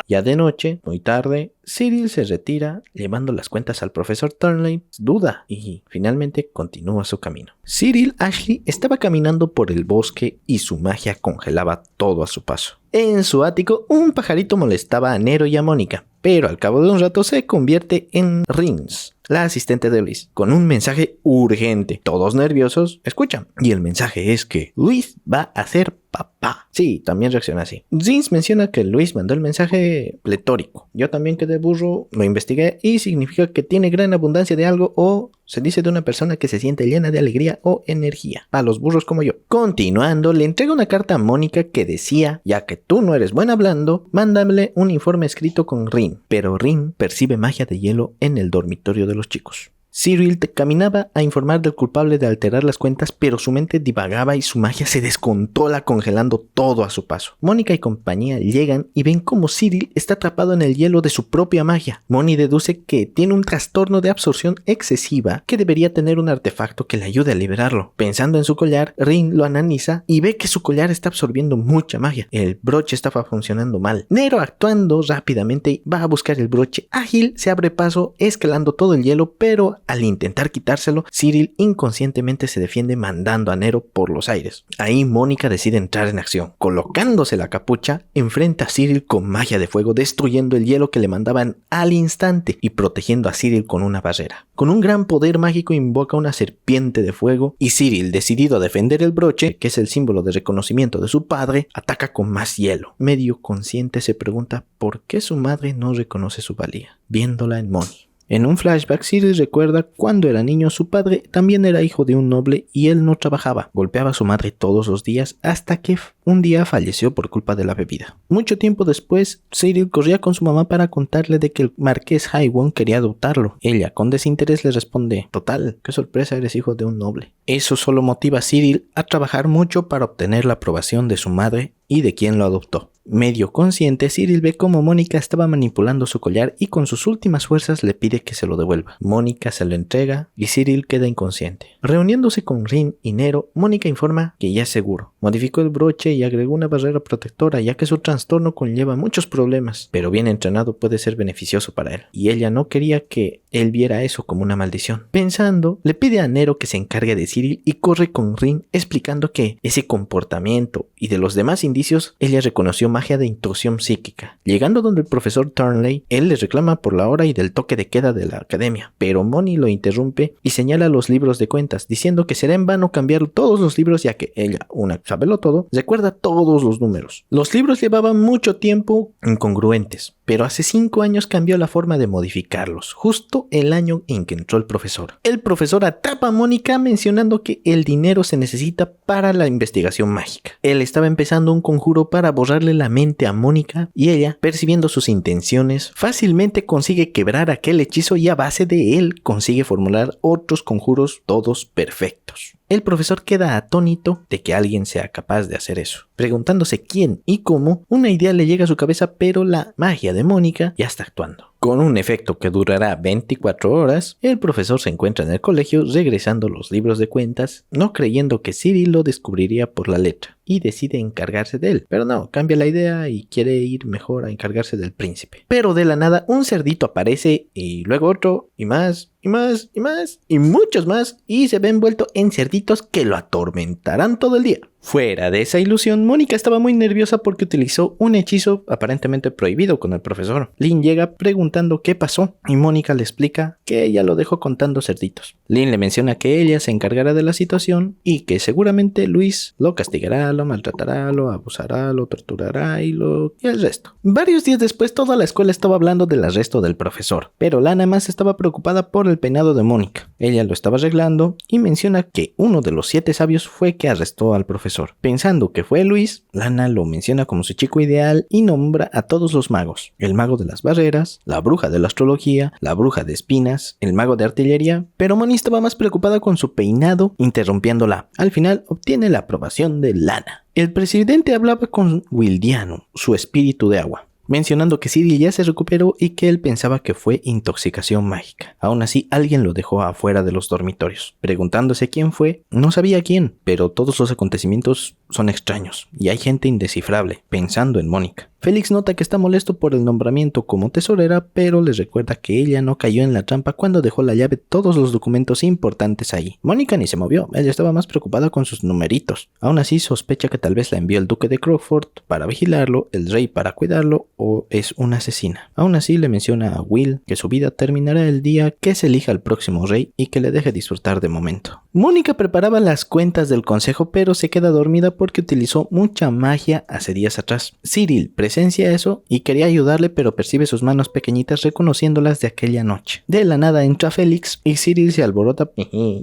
Ya de noche, muy tarde, Cyril se retira llevando las cuentas al profesor Turnley, duda y finalmente continúa su camino. Cyril Ashley estaba caminando por el bosque y su magia congelaba todo a su paso. En su ático, un pajarito molestaba a Nero y a Mónica, pero al cabo de un rato se convierte en Rins, la asistente de Luis, con un mensaje urgente. Todos nerviosos escuchan. Y el mensaje es que Luis va a ser papá. Sí, también reacciona así. Rins menciona que Luis mandó el mensaje pletórico. Yo también quedé burro, lo investigué y significa que tiene gran abundancia de algo o se dice de una persona que se siente llena de alegría o energía. A los burros como yo. Continuando, le entrega una carta a Mónica que decía, ya que tú no eres buena hablando, mándame un informe escrito con Rin. Pero Rin percibe magia de hielo en el dormitorio de los chicos. Cyril caminaba a informar del culpable de alterar las cuentas, pero su mente divagaba y su magia se descontrola congelando todo a su paso. Mónica y compañía llegan y ven cómo Cyril está atrapado en el hielo de su propia magia. Moni deduce que tiene un trastorno de absorción excesiva que debería tener un artefacto que le ayude a liberarlo. Pensando en su collar, Rin lo analiza y ve que su collar está absorbiendo mucha magia. El broche estaba funcionando mal. Nero, actuando rápidamente, va a buscar el broche. Ágil se abre paso escalando todo el hielo, pero al intentar quitárselo, Cyril inconscientemente se defiende mandando a Nero por los aires. Ahí Mónica decide entrar en acción. Colocándose la capucha, enfrenta a Cyril con magia de fuego, destruyendo el hielo que le mandaban al instante y protegiendo a Cyril con una barrera. Con un gran poder mágico invoca una serpiente de fuego y Cyril, decidido a defender el broche, que es el símbolo de reconocimiento de su padre, ataca con más hielo. Medio consciente se pregunta por qué su madre no reconoce su valía, viéndola en Moni. En un flashback, Cyril recuerda cuando era niño su padre también era hijo de un noble y él no trabajaba. Golpeaba a su madre todos los días hasta que un día falleció por culpa de la bebida. Mucho tiempo después, Cyril corría con su mamá para contarle de que el marqués Hywon quería adoptarlo. Ella, con desinterés, le responde: total, qué sorpresa, eres hijo de un noble. Eso solo motiva a Cyril a trabajar mucho para obtener la aprobación de su madre y de quien lo adoptó. Medio consciente, Cyril ve cómo Mónica estaba manipulando su collar y con sus últimas fuerzas le pide que se lo devuelva. Mónica se lo entrega y Cyril queda inconsciente. Reuniéndose con Rin y Nero, Mónica informa que ya es seguro. Modificó el broche y agregó una barrera protectora ya que su trastorno conlleva muchos problemas, pero bien entrenado puede ser beneficioso para él. Y ella no quería que él viera eso como una maldición. Pensando, le pide a Nero que se encargue de Cyril y corre con Rin explicando que ese comportamiento y de los demás indicios ella reconoció magia de intrusión psíquica. Llegando donde el profesor Turnley, él le reclama por la hora y del toque de queda de la academia, pero Moni lo interrumpe y señala los libros de cuentas, diciendo que será en vano cambiar todos los libros ya que ella, una sabelo todo, recuerda todos los números. Los libros llevaban mucho tiempo incongruentes, pero hace 5 años cambió la forma de modificarlos, justo el año en que entró el profesor. El profesor atrapa a Mónica mencionando que el dinero se necesita para la investigación mágica. Él estaba empezando un conjuro para borrarle la mente a Mónica y ella, percibiendo sus intenciones, fácilmente consigue quebrar aquel hechizo y a base de él consigue formular otros conjuros todos perfectos. El profesor queda atónito de que alguien sea capaz de hacer eso. Preguntándose quién y cómo, una idea le llega a su cabeza, pero la magia de Mónica ya está actuando. Con un efecto que durará 24 horas, el profesor se encuentra en el colegio regresando los libros de cuentas, no creyendo que Cyril lo descubriría por la letra, y decide encargarse de él. Pero no, cambia la idea y quiere ir mejor a encargarse del príncipe. Pero de la nada, un cerdito aparece y luego otro, y más, y más, y más, y muchos más, y se ve envuelto en cerditos que lo atormentarán todo el día. Fuera de esa ilusión, Mónica estaba muy nerviosa porque utilizó un hechizo aparentemente prohibido con el profesor. Lin llega preguntando qué pasó y Mónica le explica que ella lo dejó contando cerditos. Lin le menciona que ella se encargará de la situación y que seguramente Luis lo castigará, lo maltratará, lo abusará, lo torturará y el resto. Varios días después toda la escuela estaba hablando del arresto del profesor, pero Lana más estaba preocupada por el peinado de Mónica. Ella lo estaba arreglando y menciona que uno de los 7 sabios fue que arrestó al profesor. profesor. Pensando que fue Luis, Lana lo menciona como su chico ideal y nombra a todos los magos. El mago de las barreras, la bruja de la astrología, la bruja de espinas, el mago de artillería, pero Moni estaba más preocupada con su peinado, interrumpiéndola. Al final obtiene la aprobación de Lana. El presidente hablaba con Wildiano, su espíritu de agua, mencionando que Cyril ya se recuperó y que él pensaba que fue intoxicación mágica. Aún así, alguien lo dejó afuera de los dormitorios. Preguntándose quién fue, no sabía quién, pero todos los acontecimientos son extraños y hay gente indescifrable, pensando en Mónica. Félix nota que está molesto por el nombramiento como tesorera, pero les recuerda que ella no cayó en la trampa cuando dejó la llave todos los documentos importantes ahí. Mónica ni se movió, ella estaba más preocupada con sus numeritos. Aún así sospecha que tal vez la envió el duque de Crockford para vigilarlo, el rey para cuidarlo o es una asesina. Aún así le menciona a Will que su vida terminará el día que se elija al próximo rey y que le deje disfrutar de momento. Mónica preparaba las cuentas del consejo pero se queda dormida porque utilizó mucha magia hace días atrás. Cyril presencia eso y quería ayudarle pero percibe sus manos pequeñitas reconociéndolas de aquella noche. De la nada entra Félix y Cyril se alborota.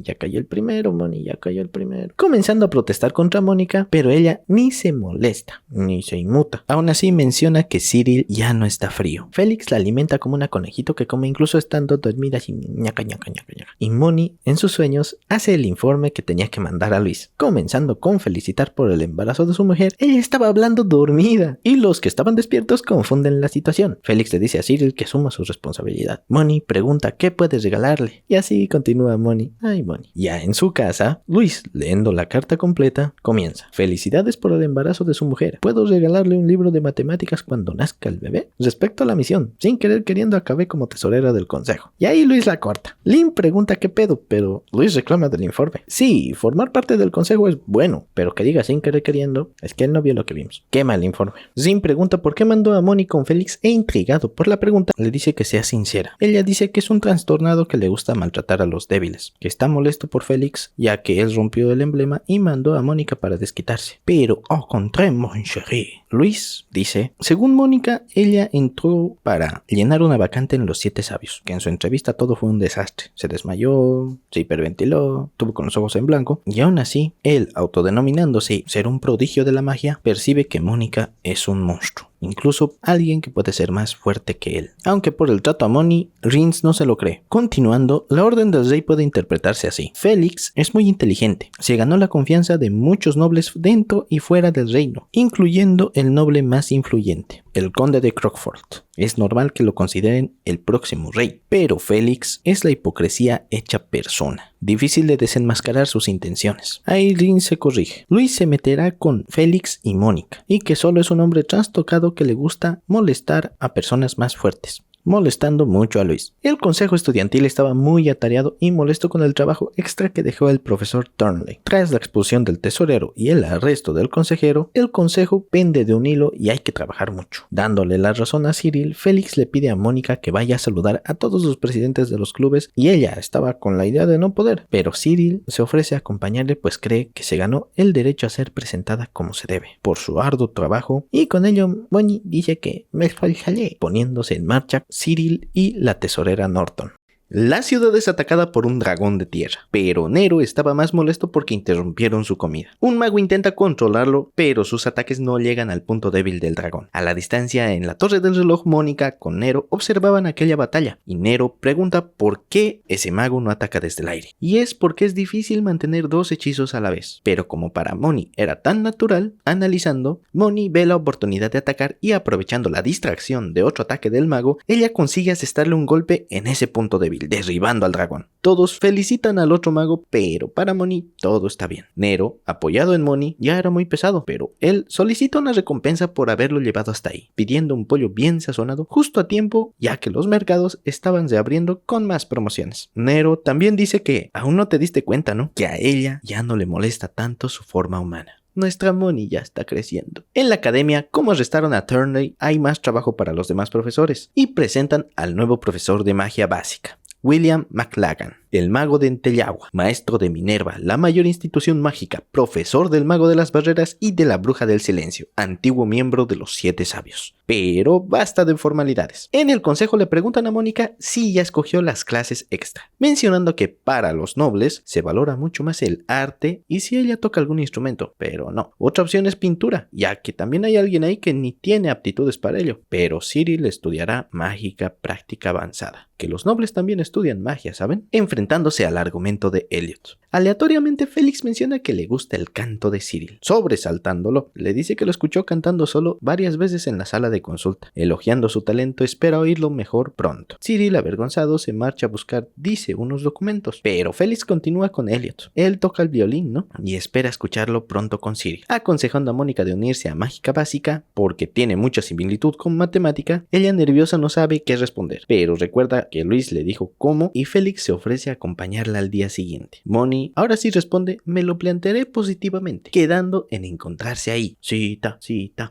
Ya cayó el primero, Moni, ya cayó el primero. Comenzando a protestar contra Mónica, pero ella ni se molesta, ni se inmuta. Aún así menciona que Cyril ya no está frío. Félix la alimenta como una conejito que come incluso estando dormida así, ñaca, ñaca, ñaca, ñaca. Y Moni, en sus sueños, hace el informe que tenía que mandar a Luis. Comenzando con felicitar por el embarazo de su mujer, ella estaba hablando dormida y los que estaban despiertos confunden la situación. Félix le dice a Cyril que asuma su responsabilidad. Moni pregunta qué puedes regalarle y así continúa Moni. Ay, Moni. Ya en su casa, Luis, leyendo la carta completa, comienza. Felicidades por el embarazo de su mujer. ¿Puedo regalarle un libro de matemáticas cuando nazca el bebé? Respecto a la misión, sin querer queriendo acabé como tesorera del consejo. Y ahí Luis la corta. Lynn pregunta qué pedo, pero Luis reclama del informe. Sí, formar parte del consejo es bueno, pero que diga sin querer queriendo, es que él no vio lo que vimos. Quema el informe. Zim pregunta por qué mandó a Moni con Félix e intrigado por la pregunta, le dice que sea sincera. Ella dice que es un trastornado que le gusta maltratar a los débiles, que está molesto por Félix, ya que él rompió el emblema y mandó a Mónica para desquitarse. Pero, au contraire, mon chéri. Luis dice, según Mónica, ella entró para llenar una vacante en los 7 sabios, que en su entrevista todo fue un desastre. Se desmayó, se hiperventiló, estuvo con los ojos en blanco, y aún así, él, autodenominándose ser un prodigio de la magia, percibe que Mónica es un monstruo. Incluso alguien que puede ser más fuerte que él. Aunque por el trato a Moni, Rins no se lo cree. Continuando, la orden del rey puede interpretarse así. Félix es muy inteligente. Se ganó la confianza de muchos nobles dentro y fuera del reino, incluyendo el noble más influyente, el conde de Crockford. Es normal que lo consideren el próximo rey, pero Félix es la hipocresía hecha persona. Difícil de desenmascarar sus intenciones. Ahí Rins se corrige. Luis se meterá con Félix y Mónica, y que solo es un hombre trastocado que le gusta molestar a personas más fuertes, molestando mucho a Luis. El consejo estudiantil estaba muy atareado y molesto con el trabajo extra que dejó el profesor Turnley. Tras la expulsión del tesorero y el arresto del consejero, el consejo pende de un hilo y hay que trabajar mucho. Dándole la razón a Cyril, Félix le pide a Mónica que vaya a saludar a todos los presidentes de los clubes y ella estaba con la idea de no poder, pero Cyril se ofrece a acompañarle pues cree que se ganó el derecho a ser presentada como se debe, por su arduo trabajo, y con ello Moni dice que me esforzaré, poniéndose en marcha Cyril y la tesorera Norton. La ciudad es atacada por un dragón de tierra, pero Nero estaba más molesto porque interrumpieron su comida. Un mago intenta controlarlo, pero sus ataques no llegan al punto débil del dragón. A la distancia, en la torre del reloj, Mónica con Nero observaban aquella batalla, y Nero pregunta por qué ese mago no ataca desde el aire. Y es porque es difícil mantener 2 hechizos a la vez, pero como para Moni era tan natural, analizando, Moni ve la oportunidad de atacar y aprovechando la distracción de otro ataque del mago, ella consigue asestarle un golpe en ese punto débil, derribando al dragón. Todos felicitan al otro mago, pero para Moni todo está bien. Nero, apoyado en Moni, ya era muy pesado, pero él solicita una recompensa por haberlo llevado hasta ahí, pidiendo un pollo bien sazonado justo a tiempo, ya que los mercados estaban reabriendo con más promociones. Nero también dice que aún no te diste cuenta, ¿no? Que a ella ya no le molesta tanto su forma humana. Nuestra Moni ya está creciendo. En la academia, como arrestaron a Turnley, hay más trabajo para los demás profesores y presentan al nuevo profesor de magia básica, William McLagan. el mago de Entellagua, maestro de Minerva, la mayor institución mágica, profesor del mago de las barreras y de la bruja del silencio, antiguo miembro de los 7 sabios. Pero basta de formalidades. En el consejo le preguntan a Mónica si ya escogió las clases extra, mencionando que para los nobles se valora mucho más el arte y si ella toca algún instrumento, pero no. Otra opción es pintura, ya que también hay alguien ahí que ni tiene aptitudes para ello, pero Cyril estudiará mágica práctica avanzada, que los nobles también estudian magia, ¿saben? Enfrentándose al argumento de Elliot. Aleatoriamente, Félix menciona que le gusta el canto de Cyril. Sobresaltándolo, le dice que lo escuchó cantando solo varias veces en la sala de consulta. Elogiando su talento, espera oírlo mejor pronto. Cyril, avergonzado, se marcha a buscar, dice, unos documentos. Pero Félix continúa con Elliot. Él toca el violín, ¿no? Y espera escucharlo pronto con Cyril. Aconsejando a Mónica de unirse a Mágica Básica, porque tiene mucha similitud con matemática, ella nerviosa no sabe qué responder. Pero recuerda que Luis le dijo cómo y Félix se ofrece a acompañarla al día siguiente. Moni ahora sí responde, me lo plantearé positivamente, quedando en encontrarse ahí. Cita.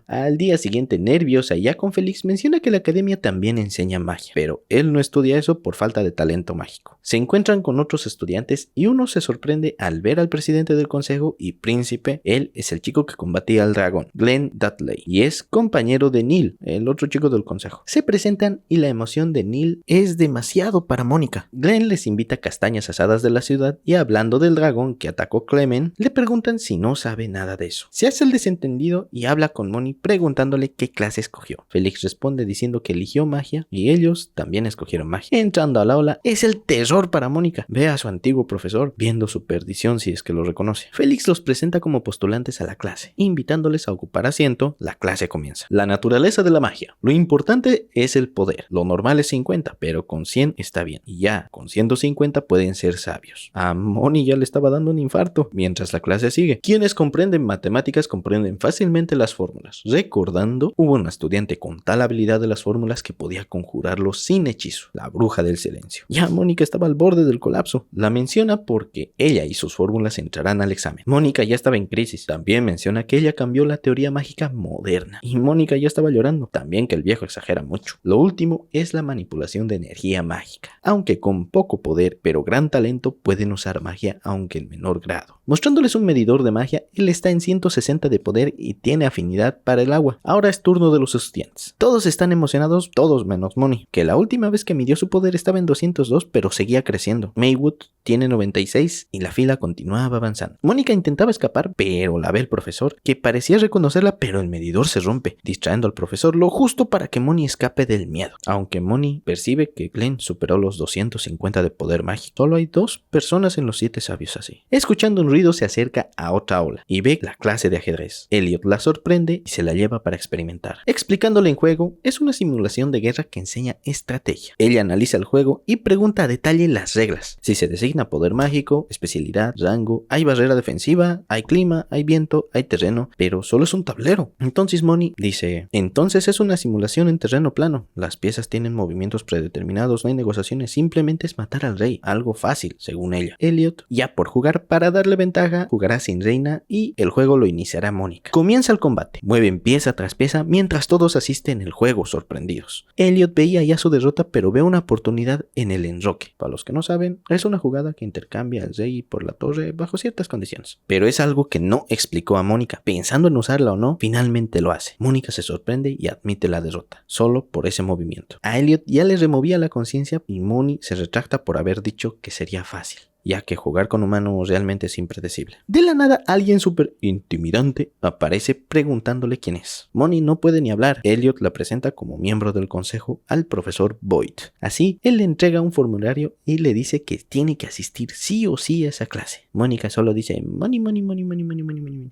Al día siguiente, nerviosa y ya con Félix, menciona que la academia también enseña magia, pero él no estudia eso por falta de talento mágico. Se encuentran con otros estudiantes y uno se sorprende al ver al presidente del consejo y príncipe. Él es el chico que combatía al dragón, Glenn Dudley, y es compañero de Neil, el otro chico del consejo. Se presentan y la emoción de Neil es demasiado para Mónica. Glenn les invita castañas asadas de la ciudad y hablando del dragón que atacó Clement, le preguntan si no sabe nada de eso. Se hace el desentendido y habla con Moni preguntándole qué clase escogió. Félix responde diciendo que eligió magia y ellos también escogieron magia. Entrando al aula, es el terror para Mónica. Ve a su antiguo profesor viendo su perdición si es que lo reconoce. Félix los presenta como postulantes a la clase, invitándoles a ocupar asiento. La clase comienza. La naturaleza de la magia. Lo importante es el poder. Lo normal es 50, pero con 100 está bien. Y ya, con 150 pueden ser sabios. A Moni ya le estaba dando un infarto mientras la clase sigue. Quienes comprenden matemáticas comprenden fácilmente las fórmulas. Recordando, hubo una estudiante con tal habilidad de las fórmulas que podía conjurarlos sin hechizo, la bruja del silencio. Ya Mónica estaba al borde del colapso. La menciona porque ella y sus fórmulas entrarán al examen. Mónica ya estaba en crisis. También menciona que ella cambió la teoría mágica moderna. Y Mónica ya estaba llorando. También que el viejo exagera mucho. Lo último es la manipulación de energía mágica. Aunque con poco poder pero gran talento pueden usar magia aunque en menor grado. Mostrándoles un medidor de magia, él está en 160 de poder y tiene afinidad para el agua. Ahora es turno de los estudiantes. Todos están emocionados, todos menos Moni, que la última vez que midió su poder estaba en 202 pero seguía creciendo. Maywood tiene 96 y la fila continuaba avanzando. Mónica intentaba escapar, pero la ve el profesor, que parecía reconocerla, pero el medidor se rompe, distrayendo al profesor lo justo para que Moni escape del miedo. Aunque Moni percibe que Glenn superó los 250 de poder mágico, solo hay 2 personas en los 7 sabios así. Escuchando un ruido se acerca a otra aula y ve la clase de ajedrez. Elliot la sorprende y se la lleva para experimentar. Explicándole en juego, es una simulación de guerra que enseña estrategia. Ella analiza el juego y pregunta a detalle las reglas. Si se designa poder mágico, especialidad, rango, hay barrera defensiva, hay clima, hay viento, hay terreno, pero solo es un tablero. Entonces Moni dice, entonces es una simulación en terreno plano. Las piezas tienen movimientos predeterminados, no hay negociaciones, simplemente es matar al rey. Algo fácil, según ella. Elliot, ya por jugar para darle ventaja, jugará sin reina y el juego lo iniciará Mónica. Comienza el combate. Mueven pieza tras pieza mientras todos asisten el juego sorprendidos. Elliot veía ya su derrota pero ve una oportunidad en el enroque. Para los que no saben, es una jugada que intercambia al rey por la torre bajo ciertas condiciones. Pero es algo que no explicó a Mónica. Pensando en usarla o no, finalmente lo hace. Mónica se sorprende y admite la derrota, solo por ese movimiento. A Elliot ya le removía la conciencia y Moni se retracta por haber dicho que sería fácil, ya que jugar con humanos realmente es impredecible. De la nada, alguien súper intimidante aparece preguntándole quién es. Moni no puede ni hablar. Elliot la presenta como miembro del consejo al profesor Boyd. Así, él le entrega un formulario y le dice que tiene que asistir sí o sí a esa clase. Mónica solo dice Moni.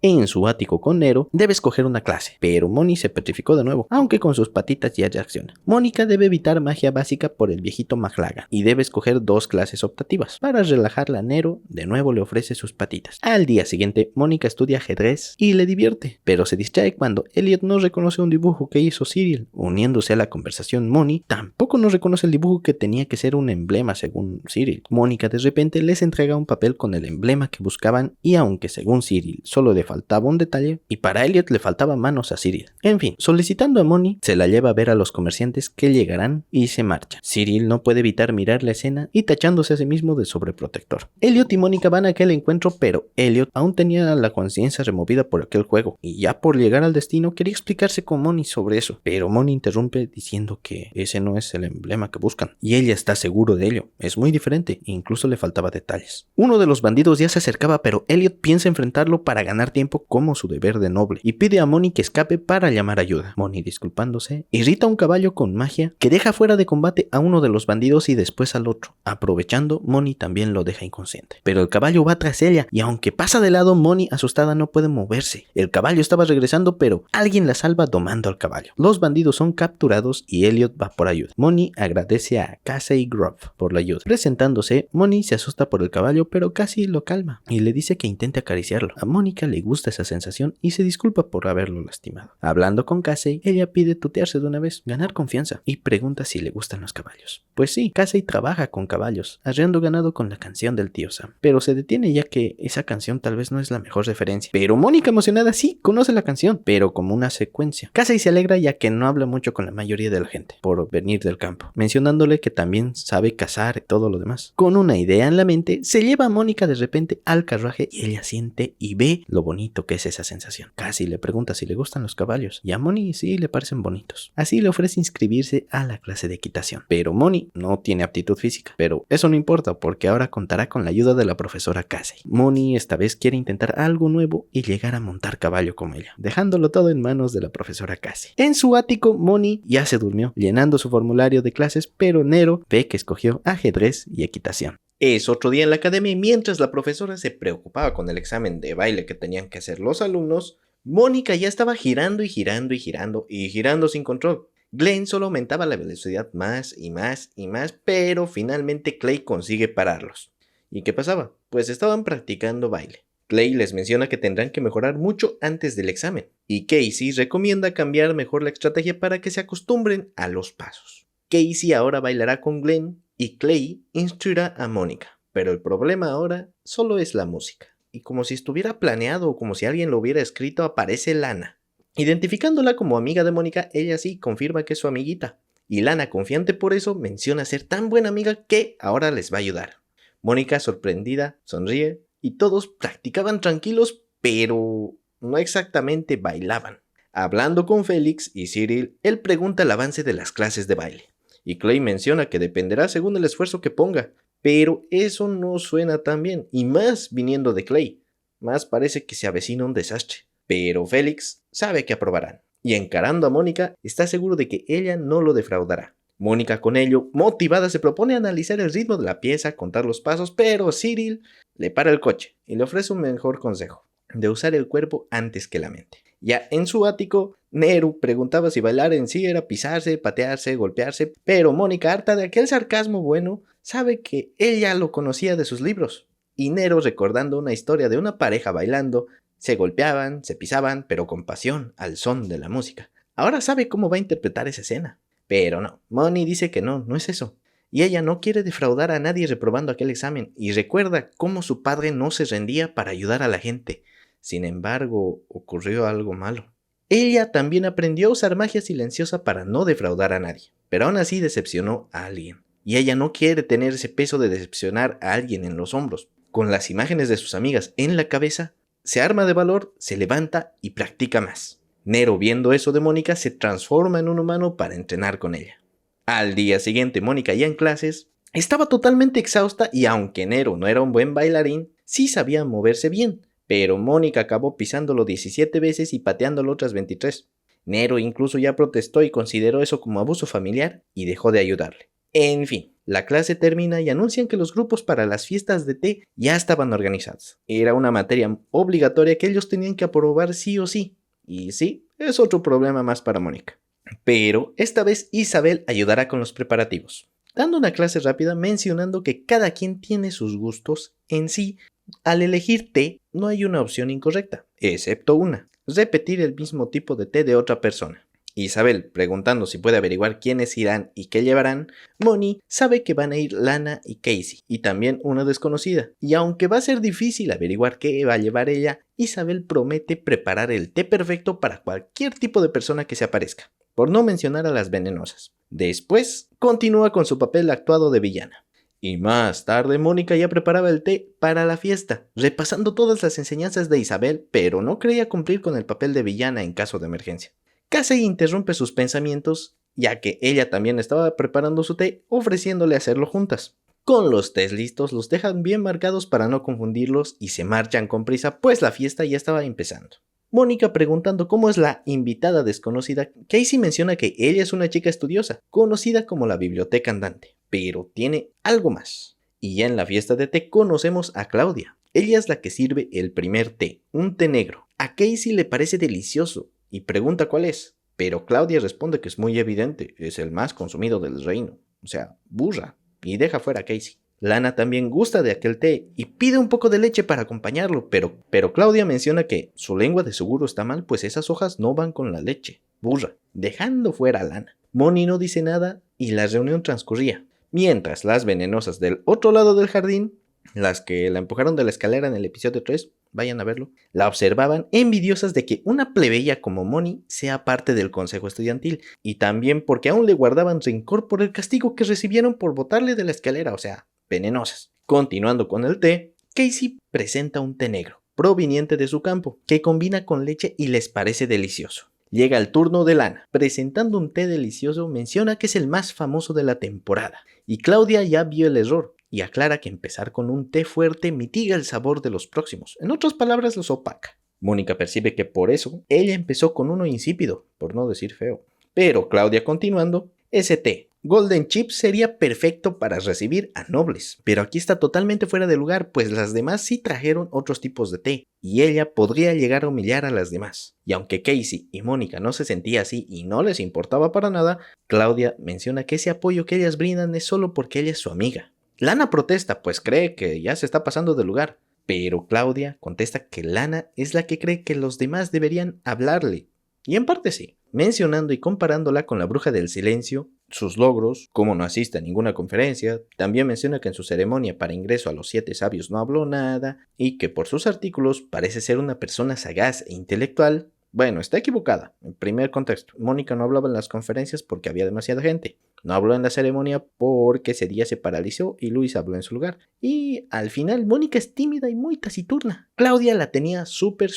En su ático con Nero, debe escoger una clase, pero Moni se petrificó de nuevo, aunque con sus patitas ya reacciona. Mónica debe evitar magia básica por el viejito McLagan y debe escoger 2 clases optativas para relajar relajarla, Nero de nuevo le ofrece sus patitas. Al día siguiente, Mónica estudia ajedrez y le divierte, pero se distrae cuando Elliot no reconoce un dibujo que hizo Cyril. Uniéndose a la conversación, Moni tampoco no reconoce el dibujo que tenía que ser un emblema según Cyril. Mónica de repente les entrega un papel con el emblema que buscaban y aunque según Cyril solo le faltaba un detalle, y para Elliot le faltaba manos a Cyril. En fin, solicitando a Moni, se la lleva a ver a los comerciantes que llegarán y se marcha. Cyril no puede evitar mirar la escena y tachándose a sí mismo de sobreprotector. Elliot y Mónica van a aquel encuentro, pero Elliot aún tenía la conciencia removida por aquel juego y ya por llegar al destino quería explicarse con Moni sobre eso, pero Moni interrumpe diciendo que ese no es el emblema que buscan y ella está seguro de ello. Es muy diferente, incluso le faltaba detalles. Uno de los bandidos ya se acercaba, pero Elliot piensa enfrentarlo para ganar tiempo como su deber de noble y pide a Moni que escape para llamar ayuda. Moni, disculpándose, irrita a un caballo con magia que deja fuera de combate a uno de los bandidos y después al otro. Aprovechando, Moni también lo deja inconsciente. Pero el caballo va tras ella y aunque pasa de lado, Moni asustada no puede moverse. El caballo estaba regresando, pero alguien la salva domando al caballo. Los bandidos son capturados y Elliot va por ayuda. Moni agradece a Casey Grove por la ayuda. Presentándose, Moni se asusta por el caballo, pero Casey lo calma y le dice que intente acariciarlo. A Mónica le gusta esa sensación y se disculpa por haberlo lastimado. Hablando con Casey, ella pide tutearse de una vez, ganar confianza, y pregunta si le gustan los caballos. Pues sí, Casey trabaja con caballos, arreando ganado con la canción del tío Sam, pero se detiene ya que esa canción tal vez no es la mejor referencia. Pero Mónica, emocionada, sí conoce la canción, pero como una secuencia. Casey se alegra ya que no habla mucho con la mayoría de la gente por venir del campo, mencionándole que también sabe cazar y todo lo demás. Con una idea en la mente, se lleva a Mónica de repente al carruaje y ella siente y ve lo bonito que es esa sensación. Casey le pregunta si le gustan los caballos y a Moni sí le parecen bonitos. Así le ofrece inscribirse a la clase de equitación. Pero Moni no tiene aptitud física, pero eso no importa porque ahora contará con la ayuda de la profesora Casey. Moni esta vez quiere intentar algo nuevo y llegar a montar caballo como ella, dejándolo todo en manos de la profesora Casey. En su ático, Moni ya se durmió, llenando su formulario de clases, pero Nero ve que escogió ajedrez y equitación. Es otro día en la academia y mientras la profesora se preocupaba con el examen de baile que tenían que hacer los alumnos, Mónica ya estaba girando y girando y girando y girando sin control. Glenn solo aumentaba la velocidad más y más y más, pero finalmente Clay consigue pararlos. ¿Y qué pasaba? Pues estaban practicando baile. Clay les menciona que tendrán que mejorar mucho antes del examen, y Casey recomienda cambiar mejor la estrategia para que se acostumbren a los pasos. Casey ahora bailará con Glenn y Clay instruirá a Mónica, pero el problema ahora solo es la música. Y como si estuviera planeado o como si alguien lo hubiera escrito, aparece Lana. Identificándola como amiga de Mónica, ella sí confirma que es su amiguita. Y Lana, confiante por eso, menciona ser tan buena amiga que ahora les va a ayudar. Mónica, sorprendida, sonríe y todos practicaban tranquilos, pero no exactamente bailaban. Hablando con Félix y Cyril, él pregunta el avance de las clases de baile. Y Clay menciona que dependerá según el esfuerzo que ponga. Pero eso no suena tan bien, y más viniendo de Clay. Más parece que se avecina un desastre. Pero Félix sabe que aprobarán. Y encarando a Mónica, está seguro de que ella no lo defraudará. Mónica con ello, motivada, se propone analizar el ritmo de la pieza, contar los pasos, pero Cyril le para el coche y le ofrece un mejor consejo, de usar el cuerpo antes que la mente. Ya en su ático, Nero preguntaba si bailar en sí era pisarse, patearse, golpearse, pero Mónica, harta de aquel sarcasmo bueno, sabe que él ya lo conocía de sus libros. Y Nero, recordando una historia de una pareja bailando, se golpeaban, se pisaban, pero con pasión, al son de la música. Ahora sabe cómo va a interpretar esa escena. Pero no, Moni dice que no es eso. Y ella no quiere defraudar a nadie reprobando aquel examen, y recuerda cómo su padre no se rendía para ayudar a la gente. Sin embargo, ocurrió algo malo. Ella también aprendió a usar magia silenciosa para no defraudar a nadie, pero aún así decepcionó a alguien. Y ella no quiere tener ese peso de decepcionar a alguien en los hombros. Con las imágenes de sus amigas en la cabeza, se arma de valor, se levanta y practica más. Nero, viendo eso de Mónica, se transforma en un humano para entrenar con ella. Al día siguiente, Mónica, ya en clases, estaba totalmente exhausta y aunque Nero no era un buen bailarín, sí sabía moverse bien. Pero Mónica acabó pisándolo 17 veces y pateándolo otras 23. Nero incluso ya protestó y consideró eso como abuso familiar y dejó de ayudarle. En fin, la clase termina y anuncian que los grupos para las fiestas de té ya estaban organizados. Era una materia obligatoria que ellos tenían que aprobar sí o sí. Y sí, es otro problema más para Mónica. Pero esta vez Isabel ayudará con los preparativos. dando una clase rápida mencionando que cada quien tiene sus gustos en sí. Al elegir té, no hay una opción incorrecta, excepto una: repetir el mismo tipo de té de otra persona. Isabel, preguntando si puede averiguar quiénes irán y qué llevarán, Moni sabe que van a ir Lana y Casey, y también una desconocida. Y aunque va a ser difícil averiguar qué va a llevar ella, Isabel promete preparar el té perfecto para cualquier tipo de persona que se aparezca, por no mencionar a las venenosas. Después, continúa con su papel actuado de villana. Y más tarde, Mónica ya preparaba el té para la fiesta, repasando todas las enseñanzas de Isabel, pero no creía cumplir con el papel de villana en caso de emergencia. Casey interrumpe sus pensamientos, ya que ella también estaba preparando su té, ofreciéndole hacerlo juntas. Con los tés listos, los dejan bien marcados para no confundirlos y se marchan con prisa, pues la fiesta ya estaba empezando. Mónica, preguntando cómo es la invitada desconocida, Casey menciona que ella es una chica estudiosa, conocida como la biblioteca andante, pero tiene algo más. Y ya en la fiesta de té conocemos a Claudia. Ella es la que sirve el primer té, un té negro. A Casey le parece delicioso y pregunta cuál es, pero Claudia responde que es muy evidente, es el más consumido del reino, o sea, burra, y deja fuera a Casey. Lana también gusta de aquel té y pide un poco de leche para acompañarlo, pero Claudia menciona que su lengua de seguro está mal, pues esas hojas no van con la leche, burra, dejando fuera a Lana. Moni no dice nada y la reunión transcurría, mientras las venenosas del otro lado del jardín, las que la empujaron de la escalera en el episodio 3, vayan a verlo, la observaban envidiosas de que una plebeya como Moni sea parte del consejo estudiantil, y también porque aún le guardaban rencor por el castigo que recibieron por botarle de la escalera, o sea, venenosas. Continuando con el té, Casey presenta un té negro, proveniente de su campo, que combina con leche y les parece delicioso. Llega el turno de Lana, presentando un té delicioso, menciona que es el más famoso de la temporada, y Claudia ya vio el error, y aclara que empezar con un té fuerte mitiga el sabor de los próximos, en otras palabras los opaca. Mónica percibe que por eso ella empezó con uno insípido, por no decir feo. Pero Claudia, continuando, ese té Golden Chip sería perfecto para recibir a nobles, pero aquí está totalmente fuera de lugar, pues las demás sí trajeron otros tipos de té, y ella podría llegar a humillar a las demás. Y aunque Casey y Mónica no se sentían así y no les importaba para nada, Claudia menciona que ese apoyo que ellas brindan es solo porque ella es su amiga. Lana protesta, pues cree que ya se está pasando de lugar, pero Claudia contesta que Lana es la que cree que los demás deberían hablarle, y en parte sí, mencionando y comparándola con la bruja del silencio, sus logros, cómo no asiste a ninguna conferencia. También menciona que en su ceremonia para ingreso a los 7 sabios no habló nada, y que por sus artículos parece ser una persona sagaz e intelectual. Bueno, está equivocada. En primer contexto, Mónica no hablaba en las conferencias porque había demasiada gente. No habló en la ceremonia porque ese día se paralizó y Luis habló en su lugar. Y al final, Mónica es tímida y muy taciturna. Claudia la tenía súper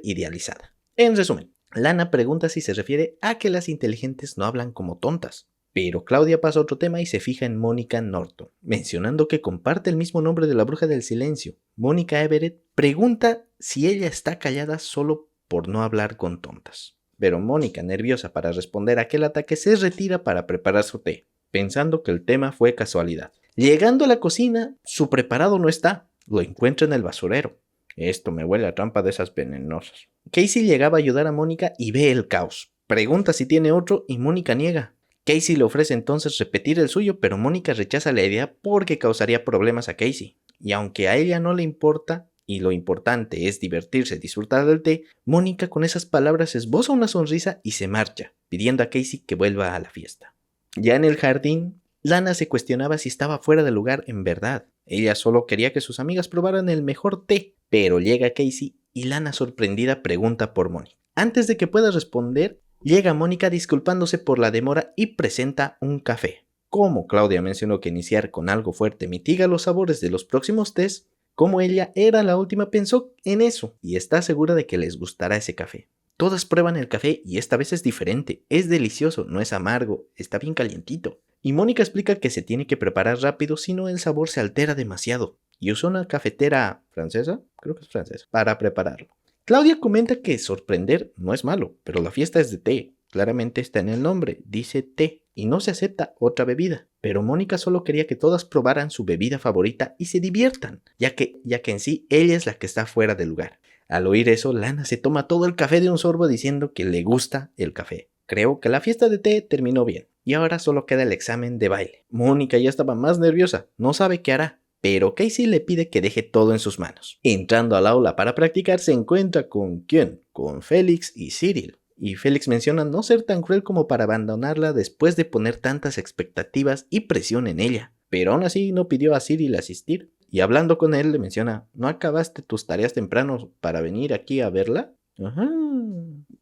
idealizada. En resumen, Lana pregunta si se refiere a que las inteligentes no hablan como tontas. Pero Claudia pasa a otro tema y se fija en Mónica Norton, mencionando que comparte el mismo nombre de la bruja del silencio. Mónica Everett pregunta si ella está callada solo por no hablar con tontas. Pero Mónica, nerviosa para responder a aquel ataque, se retira para preparar su té, pensando que el tema fue casualidad. Llegando a la cocina, su preparado no está, lo encuentra en el basurero. Esto me huele a trampa de esas venenosas. Casey llegaba a ayudar a Mónica y ve el caos. Pregunta si tiene otro y Mónica niega. Casey le ofrece entonces repetir el suyo, pero Mónica rechaza la idea porque causaría problemas a Casey. Y aunque a ella no le importa, y lo importante es divertirse y disfrutar del té, Mónica con esas palabras esboza una sonrisa y se marcha, pidiendo a Casey que vuelva a la fiesta. Ya en el jardín, Lana se cuestionaba si estaba fuera de lugar en verdad. Ella solo quería que sus amigas probaran el mejor té, pero llega Casey y Lana, sorprendida, pregunta por Mónica. Antes de que pueda responder, llega Mónica disculpándose por la demora y presenta un café. Como Claudia mencionó que iniciar con algo fuerte mitiga los sabores de los próximos tés, como ella era la última pensó en eso y está segura de que les gustará ese café. Todas prueban el café y esta vez es diferente, es delicioso, no es amargo, está bien calientito. Y Mónica explica que se tiene que preparar rápido, si no el sabor se altera demasiado. Y usa una cafetera francesa, creo que es francesa, para prepararlo. Claudia comenta que sorprender no es malo, pero la fiesta es de té. Claramente está en el nombre, dice té, y no se acepta otra bebida. Pero Mónica solo quería que todas probaran su bebida favorita y se diviertan, ya que en sí ella es la que está fuera de lugar. Al oír eso, Lana se toma todo el café de un sorbo diciendo que le gusta el café. Creo que la fiesta de té terminó bien. y ahora solo queda el examen de baile. Mónica ya estaba más nerviosa, no sabe qué hará, pero Casey le pide que deje todo en sus manos. Entrando al aula para practicar se encuentra con ¿quién? Con Félix y Cyril. Y Félix menciona no ser tan cruel como para abandonarla después de poner tantas expectativas y presión en ella. Pero aún así no pidió a Cyril asistir. Y hablando con él le menciona, ¿no acabaste tus tareas temprano para venir aquí a verla? Ajá,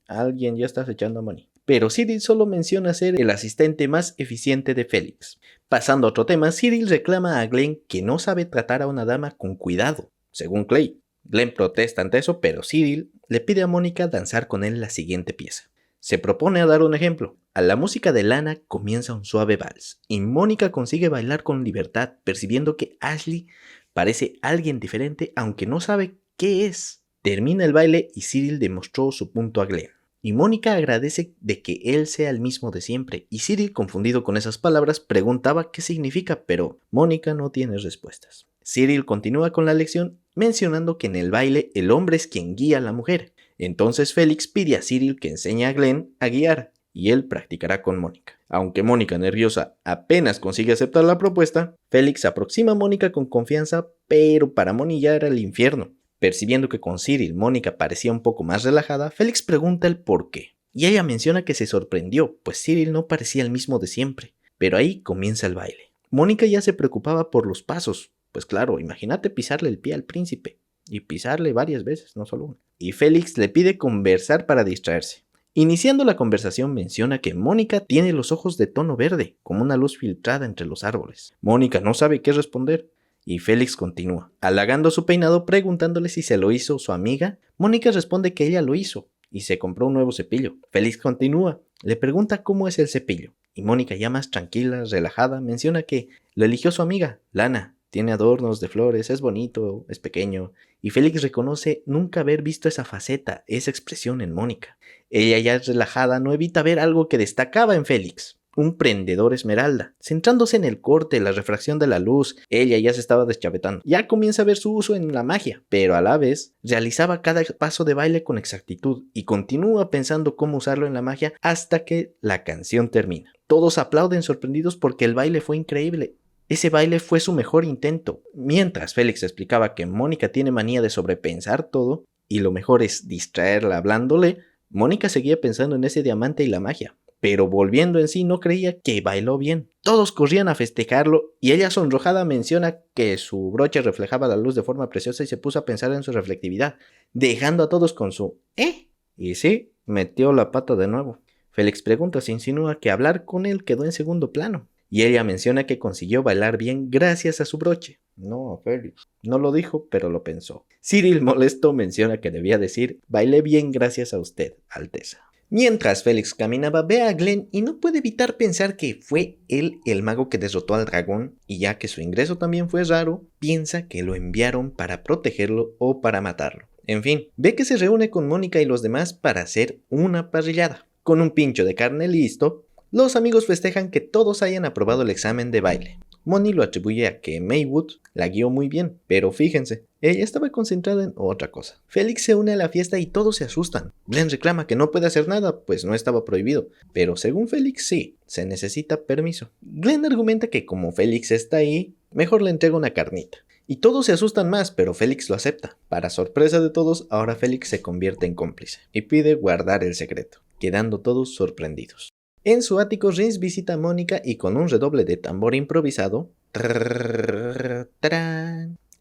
alguien ya está echando a Moni. Pero Cyril solo menciona ser el asistente más eficiente de Félix. Pasando a otro tema, Cyril reclama a Glenn que no sabe tratar a una dama con cuidado, según Clay. Glenn protesta ante eso, pero Cyril le pide a Mónica danzar con él la siguiente pieza. Se propone a dar un ejemplo. A la música de Lana comienza un suave vals, y Mónica consigue bailar con libertad, percibiendo que Ashley parece alguien diferente, aunque no sabe qué es. Termina el baile y Cyril demostró su punto a Glenn. Y Mónica agradece de que él sea el mismo de siempre, y Cyril, confundido con esas palabras, preguntaba qué significa, pero Mónica no tiene respuestas. Cyril continúa con la lección mencionando que en el baile el hombre es quien guía a la mujer. Entonces Félix pide a Cyril que enseñe a Glenn a guiar, y él practicará con Mónica. Aunque Mónica, nerviosa, apenas consigue aceptar la propuesta, Félix aproxima a Mónica con confianza, pero para Moni ya era el infierno. Percibiendo que con Cyril Mónica parecía un poco más relajada, Félix pregunta el por qué. Y ella menciona que se sorprendió, pues Cyril no parecía el mismo de siempre. Pero ahí comienza el baile. Mónica ya se preocupaba por los pasos. Pues claro, imagínate pisarle el pie al príncipe. Y pisarle varias veces, no solo una. Y Félix le pide conversar para distraerse. Iniciando la conversación menciona que Mónica tiene los ojos de tono verde, como una luz filtrada entre los árboles. Mónica no sabe qué responder. Y Félix continúa, halagando su peinado preguntándole si se lo hizo su amiga. Mónica responde que ella lo hizo y se compró un nuevo cepillo. Félix continúa, le pregunta cómo es el cepillo. Y Mónica, ya más tranquila, relajada, menciona que lo eligió su amiga, Lana. Tiene adornos de flores, es bonito, es pequeño. Y Félix reconoce nunca haber visto esa faceta, esa expresión en Mónica. Ella ya relajada no evita ver algo que destacaba en Félix. Un prendedor esmeralda. Centrándose en el corte, la refracción de la luz, ella ya se estaba deschavetando. Ya comienza a ver su uso en la magia, pero a la vez realizaba cada paso de baile con exactitud y continúa pensando cómo usarlo en la magia hasta que la canción termina. Todos aplauden sorprendidos porque el baile fue increíble. Ese baile fue su mejor intento. Mientras Félix explicaba que Mónica tiene manía de sobrepensar todo y lo mejor es distraerla hablándole, Mónica seguía pensando en ese diamante y la magia. Pero volviendo en sí no creía que bailó bien. Todos corrían a festejarlo y ella sonrojada menciona que su broche reflejaba la luz de forma preciosa y se puso a pensar en su reflectividad, dejando a todos con su ¿eh? Y sí, metió la pata de nuevo. Félix pregunta si insinúa que hablar con él quedó en segundo plano. Y ella menciona que consiguió bailar bien gracias a su broche. No, Félix. No lo dijo, pero lo pensó. Cyril, molesto, menciona que debía decir bailé bien gracias a usted, Alteza. Mientras Félix caminaba, ve a Glenn y no puede evitar pensar que fue él el mago que derrotó al dragón, y ya que su ingreso también fue raro, piensa que lo enviaron para protegerlo o para matarlo. En fin, ve que se reúne con Mónica y los demás para hacer una parrillada. Con un pincho de carne listo, los amigos festejan que todos hayan aprobado el examen de baile. Moni lo atribuye a que Maywood la guió muy bien, pero fíjense, ella estaba concentrada en otra cosa. Félix se une a la fiesta y todos se asustan. Glenn reclama que no puede hacer nada, pues no estaba prohibido, pero según Félix sí, se necesita permiso. Glenn argumenta que como Félix está ahí, mejor le entrega una carnita. Y todos se asustan más, pero Félix lo acepta. Para sorpresa de todos, ahora Félix se convierte en cómplice y pide guardar el secreto, quedando todos sorprendidos. En su ático, Rhys visita a Mónica y con un redoble de tambor improvisado,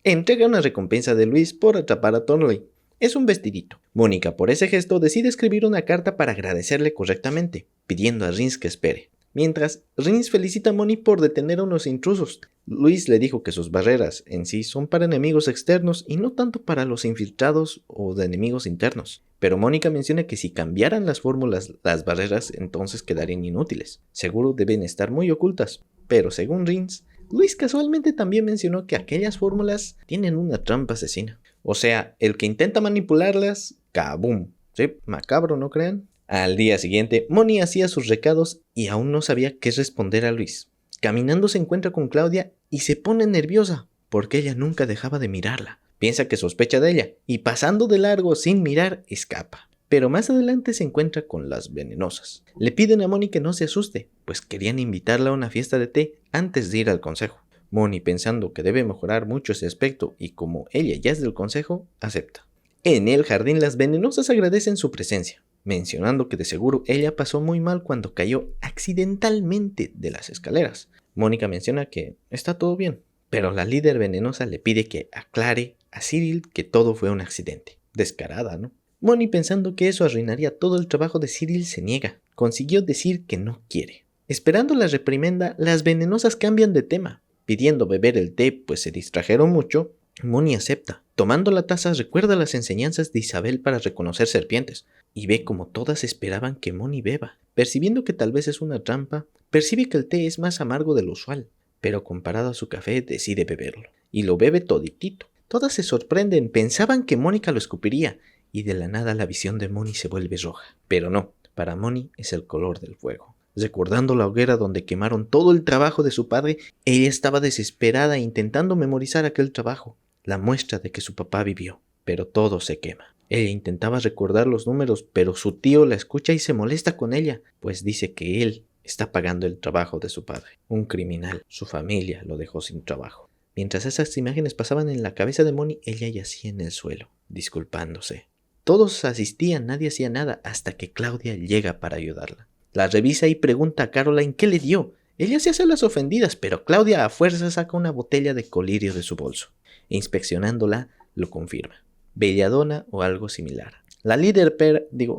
entrega una recompensa de Luis por atrapar a Thornley. Es un vestidito. Mónica, por ese gesto, decide escribir una carta para agradecerle correctamente, pidiendo a Rhys que espere. Mientras, Rhys felicita a Moni por detener a unos intrusos. Luis le dijo que sus barreras en sí son para enemigos externos y no tanto para los infiltrados o de enemigos internos. Pero Mónica menciona que si cambiaran las fórmulas, las barreras entonces quedarían inútiles. Seguro deben estar muy ocultas. Pero según Rhys, Luis casualmente también mencionó que aquellas fórmulas tienen una trampa asesina. O sea, el que intenta manipularlas, ¡kabum! Sí, macabro, ¿no crean? Al día siguiente, Moni hacía sus recados y aún no sabía qué responder a Luis. Caminando se encuentra con Claudia y se pone nerviosa, porque ella nunca dejaba de mirarla. Piensa que sospecha de ella, y pasando de largo sin mirar, escapa. pero más adelante se encuentra con las venenosas. Le piden a Moni que no se asuste, pues querían invitarla a una fiesta de té antes de ir al consejo. Moni, pensando que debe mejorar mucho ese aspecto y como ella ya es del consejo, acepta. En el jardín las venenosas agradecen su presencia, mencionando que de seguro ella pasó muy mal cuando cayó accidentalmente de las escaleras. Mónica menciona que está todo bien, pero la líder venenosa le pide que aclare a Cyril que todo fue un accidente. Descarada, ¿no? Moni, pensando que eso arruinaría todo el trabajo de Cyril, se niega. Consiguió decir que no quiere. Esperando la reprimenda, las venenosas cambian de tema. Pidiendo beber el té, pues se distrajeron mucho, Moni acepta. Tomando la taza, recuerda las enseñanzas de Isabel para reconocer serpientes, y ve como todas esperaban que Moni beba. Percibiendo que tal vez es una trampa, percibe que el té es más amargo de lo usual, pero comparado a su café decide beberlo, y lo bebe toditito. Todas se sorprenden, pensaban que Mónica lo escupiría, y de la nada la visión de Moni se vuelve roja. Pero no, para Moni es el color del fuego. Recordando la hoguera donde quemaron todo el trabajo de su padre, ella estaba desesperada intentando memorizar aquel trabajo, la muestra de que su papá vivió, pero todo se quema. Ella intentaba recordar los números, pero su tío la escucha y se molesta con ella, pues dice que él está pagando el trabajo de su padre. Un criminal, su familia lo dejó sin trabajo. Mientras esas imágenes pasaban en la cabeza de Moni, ella yacía en el suelo, disculpándose. Todos asistían, nadie hacía nada, hasta que Claudia llega para ayudarla. La revisa y pregunta a Caroline qué le dio. Ella se hace las ofendidas, pero Claudia a fuerza saca una botella de colirio de su bolso. Inspeccionándola, lo confirma. Belladona o algo similar. La líder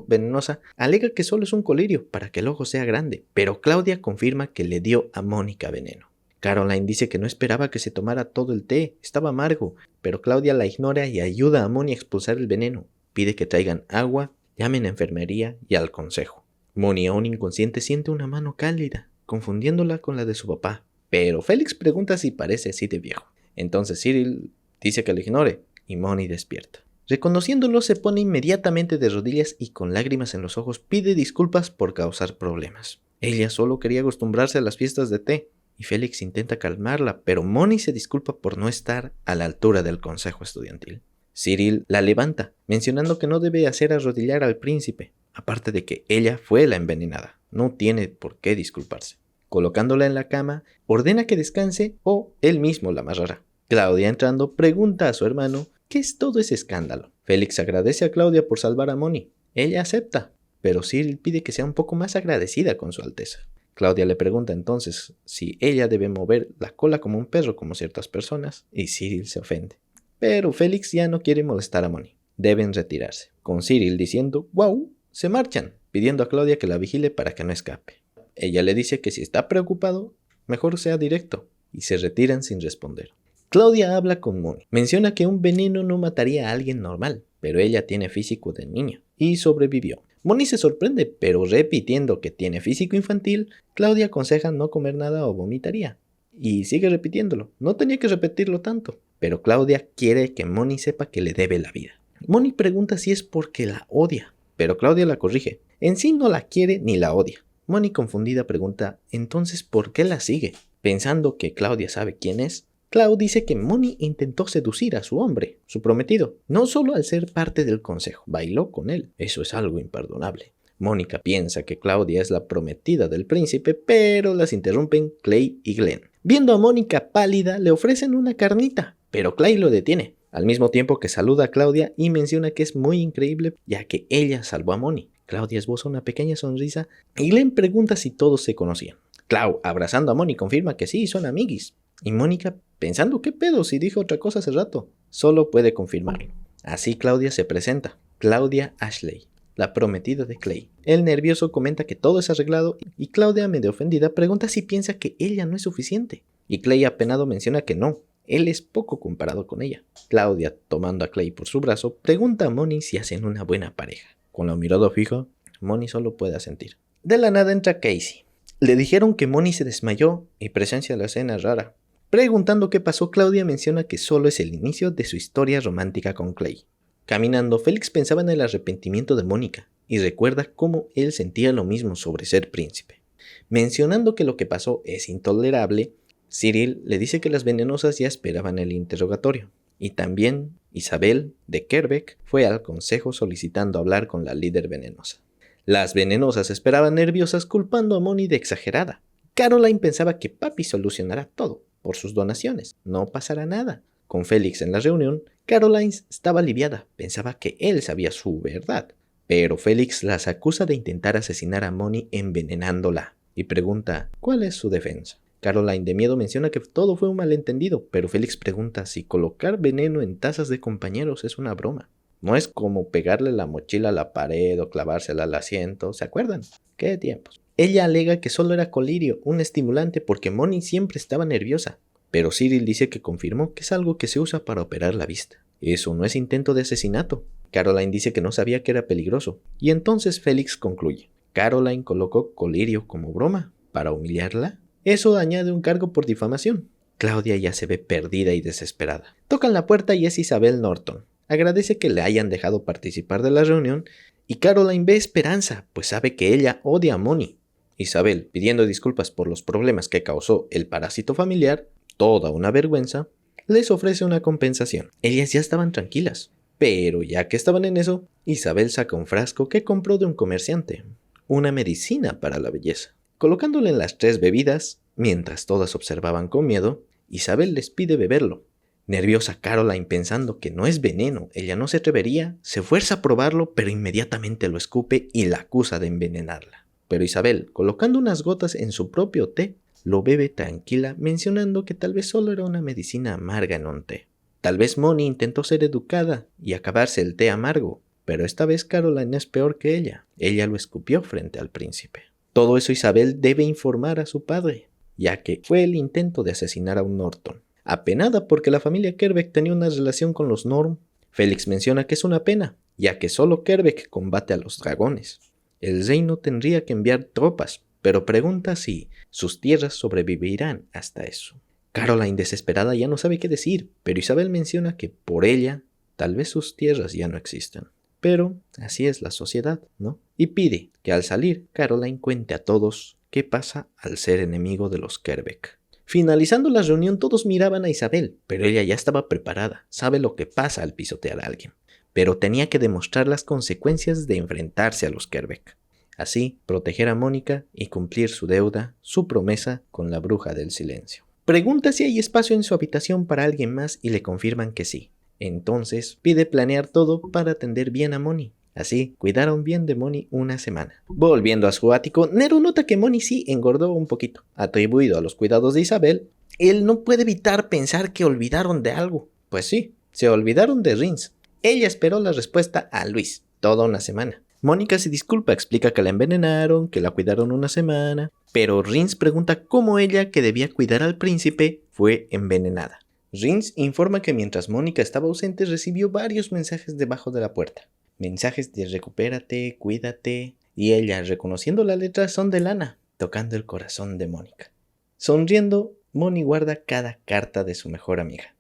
venenosa alega que solo es un colirio para que el ojo sea grande, pero Claudia confirma que le dio a Mónica veneno. Caroline dice que no esperaba que se tomara todo el té, estaba amargo, pero Claudia la ignora y ayuda a Moni a expulsar el veneno. Pide que traigan agua, llamen a enfermería y al consejo. Moni, aún inconsciente, siente una mano cálida, confundiéndola con la de su papá. Pero Félix pregunta si parece así de viejo. Entonces Cyril dice que lo ignore y Moni despierta. Reconociéndolo, se pone inmediatamente de rodillas y con lágrimas en los ojos pide disculpas por causar problemas. Ella solo quería acostumbrarse a las fiestas de té y Félix intenta calmarla, pero Moni se disculpa por no estar a la altura del consejo estudiantil. Cyril la levanta, mencionando que no debe hacer arrodillar al príncipe, aparte de que ella fue la envenenada, no tiene por qué disculparse. Colocándola en la cama, ordena que descanse o él mismo la amarrará. Claudia, entrando, pregunta a su hermano qué es todo ese escándalo. Félix agradece a Claudia por salvar a Moni. Ella acepta, pero Cyril pide que sea un poco más agradecida con su alteza. Claudia le pregunta entonces si ella debe mover la cola como un perro como ciertas personas, y Cyril se ofende. Pero Félix ya no quiere molestar a Moni. Deben retirarse. Con Cyril diciendo ¡wow!, se marchan, pidiendo a Claudia que la vigile para que no escape. Ella le dice que si está preocupado, mejor sea directo, y se retiran sin responder. Claudia habla con Moni. Menciona que un veneno no mataría a alguien normal, pero ella tiene físico de niña, y sobrevivió. Moni se sorprende, pero repitiendo que tiene físico infantil, Claudia aconseja no comer nada o vomitaría. Y sigue repitiéndolo, no tenía que repetirlo tanto. Pero Claudia quiere que Moni sepa que le debe la vida. Moni pregunta si es porque la odia, pero Claudia la corrige. En sí no la quiere ni la odia. Moni, confundida, pregunta entonces ¿por qué la sigue? Pensando que Claudia sabe quién es, Clau dice que Moni intentó seducir a su hombre, su prometido, no solo al ser parte del consejo, bailó con él. Eso es algo imperdonable. Mónica piensa que Claudia es la prometida del príncipe, pero las interrumpen Clay y Glenn. Viendo a Mónica pálida, le ofrecen una carnita, pero Clay lo detiene, al mismo tiempo que saluda a Claudia y menciona que es muy increíble ya que ella salvó a Moni. Claudia esboza una pequeña sonrisa y Glenn pregunta si todos se conocían. Clau, abrazando a Moni, confirma que sí, son amiguis. Y Mónica, pensando qué pedo si dijo otra cosa hace rato, solo puede confirmarlo. Así Claudia se presenta, Claudia Ashley, la prometida de Clay. El nervioso comenta que todo es arreglado y Claudia, medio ofendida, pregunta si piensa que ella no es suficiente. Y Clay, apenado, menciona que no, él es poco comparado con ella. Claudia, tomando a Clay por su brazo, pregunta a Moni si hacen una buena pareja. Con la mirada fija, Moni solo puede asentir. De la nada entra Casey. Le dijeron que Moni se desmayó y presencia la escena rara. Preguntando qué pasó, Claudia menciona que solo es el inicio de su historia romántica con Clay. Caminando, Félix pensaba en el arrepentimiento de Mónica y recuerda cómo él sentía lo mismo sobre ser príncipe. Mencionando que lo que pasó es intolerable, Cyril le dice que las venenosas ya esperaban el interrogatorio. Y también Isabel, de Kerbeck, fue al consejo solicitando hablar con la líder venenosa. Las venenosas esperaban nerviosas culpando a Moni de exagerada. Caroline pensaba que papi solucionará todo por sus donaciones, no pasará nada. Con Félix en la reunión, Caroline estaba aliviada, pensaba que él sabía su verdad. Pero Félix las acusa de intentar asesinar a Moni envenenándola y pregunta ¿cuál es su defensa? Caroline de miedo menciona que todo fue un malentendido, pero Félix pregunta si colocar veneno en tazas de compañeros es una broma. No es como pegarle la mochila a la pared o clavársela al asiento, ¿se acuerdan? ¡Qué tiempos! Ella alega que solo era colirio, un estimulante porque Moni siempre estaba nerviosa. Pero Cyril dice que confirmó que es algo que se usa para operar la vista. Eso no es intento de asesinato. Caroline dice que no sabía que era peligroso. Y entonces Félix concluye. Caroline colocó colirio como broma para humillarla. Eso añade un cargo por difamación. Claudia ya se ve perdida y desesperada. Tocan la puerta y es Isabel Norton. Agradece que le hayan dejado participar de la reunión y Caroline ve esperanza, pues sabe que ella odia a Moni. Isabel, pidiendo disculpas por los problemas que causó el parásito familiar, toda una vergüenza, les ofrece una compensación. Ellas ya estaban tranquilas, pero ya que estaban en eso, Isabel saca un frasco que compró de un comerciante, una medicina para la belleza. Colocándole en las 3 bebidas, mientras todas observaban con miedo, Isabel les pide beberlo. Nerviosa Caroline, pensando que no es veneno, ella no se atrevería, se fuerza a probarlo, pero inmediatamente lo escupe y la acusa de envenenarla. Pero Isabel, colocando unas gotas en su propio té, lo bebe tranquila, mencionando que tal vez solo era una medicina amarga en un té. Tal vez Moni intentó ser educada y acabarse el té amargo, pero esta vez Caroline es peor que ella. Ella lo escupió frente al príncipe. Todo eso Isabel debe informar a su padre, ya que fue el intento de asesinar a un Norton. Apenada porque la familia Kerbeck tenía una relación con los Norm, Félix menciona que es una pena, ya que solo Kerbeck combate a los dragones. El rey no tendría que enviar tropas, pero pregunta si sus tierras sobrevivirán hasta eso. Caroline, desesperada, ya no sabe qué decir, pero Isabel menciona que por ella tal vez sus tierras ya no existan. Pero así es la sociedad, ¿no? Y pide que al salir Caroline cuente a todos qué pasa al ser enemigo de los Kerbeck. Finalizando la reunión todos miraban a Isabel, pero ella ya estaba preparada, sabe lo que pasa al pisotear a alguien. Pero tenía que demostrar las consecuencias de enfrentarse a los Kerbeck. Así, proteger a Mónica y cumplir su deuda, su promesa con la bruja del silencio. Pregunta si hay espacio en su habitación para alguien más y le confirman que sí. Entonces, pide planear todo para atender bien a Moni. Así, cuidaron bien de Moni una semana. Volviendo a su ático, Nero nota que Moni sí engordó un poquito. Atribuido a los cuidados de Isabel, él no puede evitar pensar que olvidaron de algo. Pues sí, se olvidaron de Rins. Ella esperó la respuesta a Luis, toda una semana. Mónica se disculpa, explica que la envenenaron, que la cuidaron una semana, pero Rins pregunta cómo ella, que debía cuidar al príncipe, fue envenenada. Rins informa que mientras Mónica estaba ausente recibió varios mensajes debajo de la puerta. Mensajes de recupérate, cuídate, y ella, reconociendo la letra, son de Lana, tocando el corazón de Mónica. Sonriendo, Moni guarda cada carta de su mejor amiga.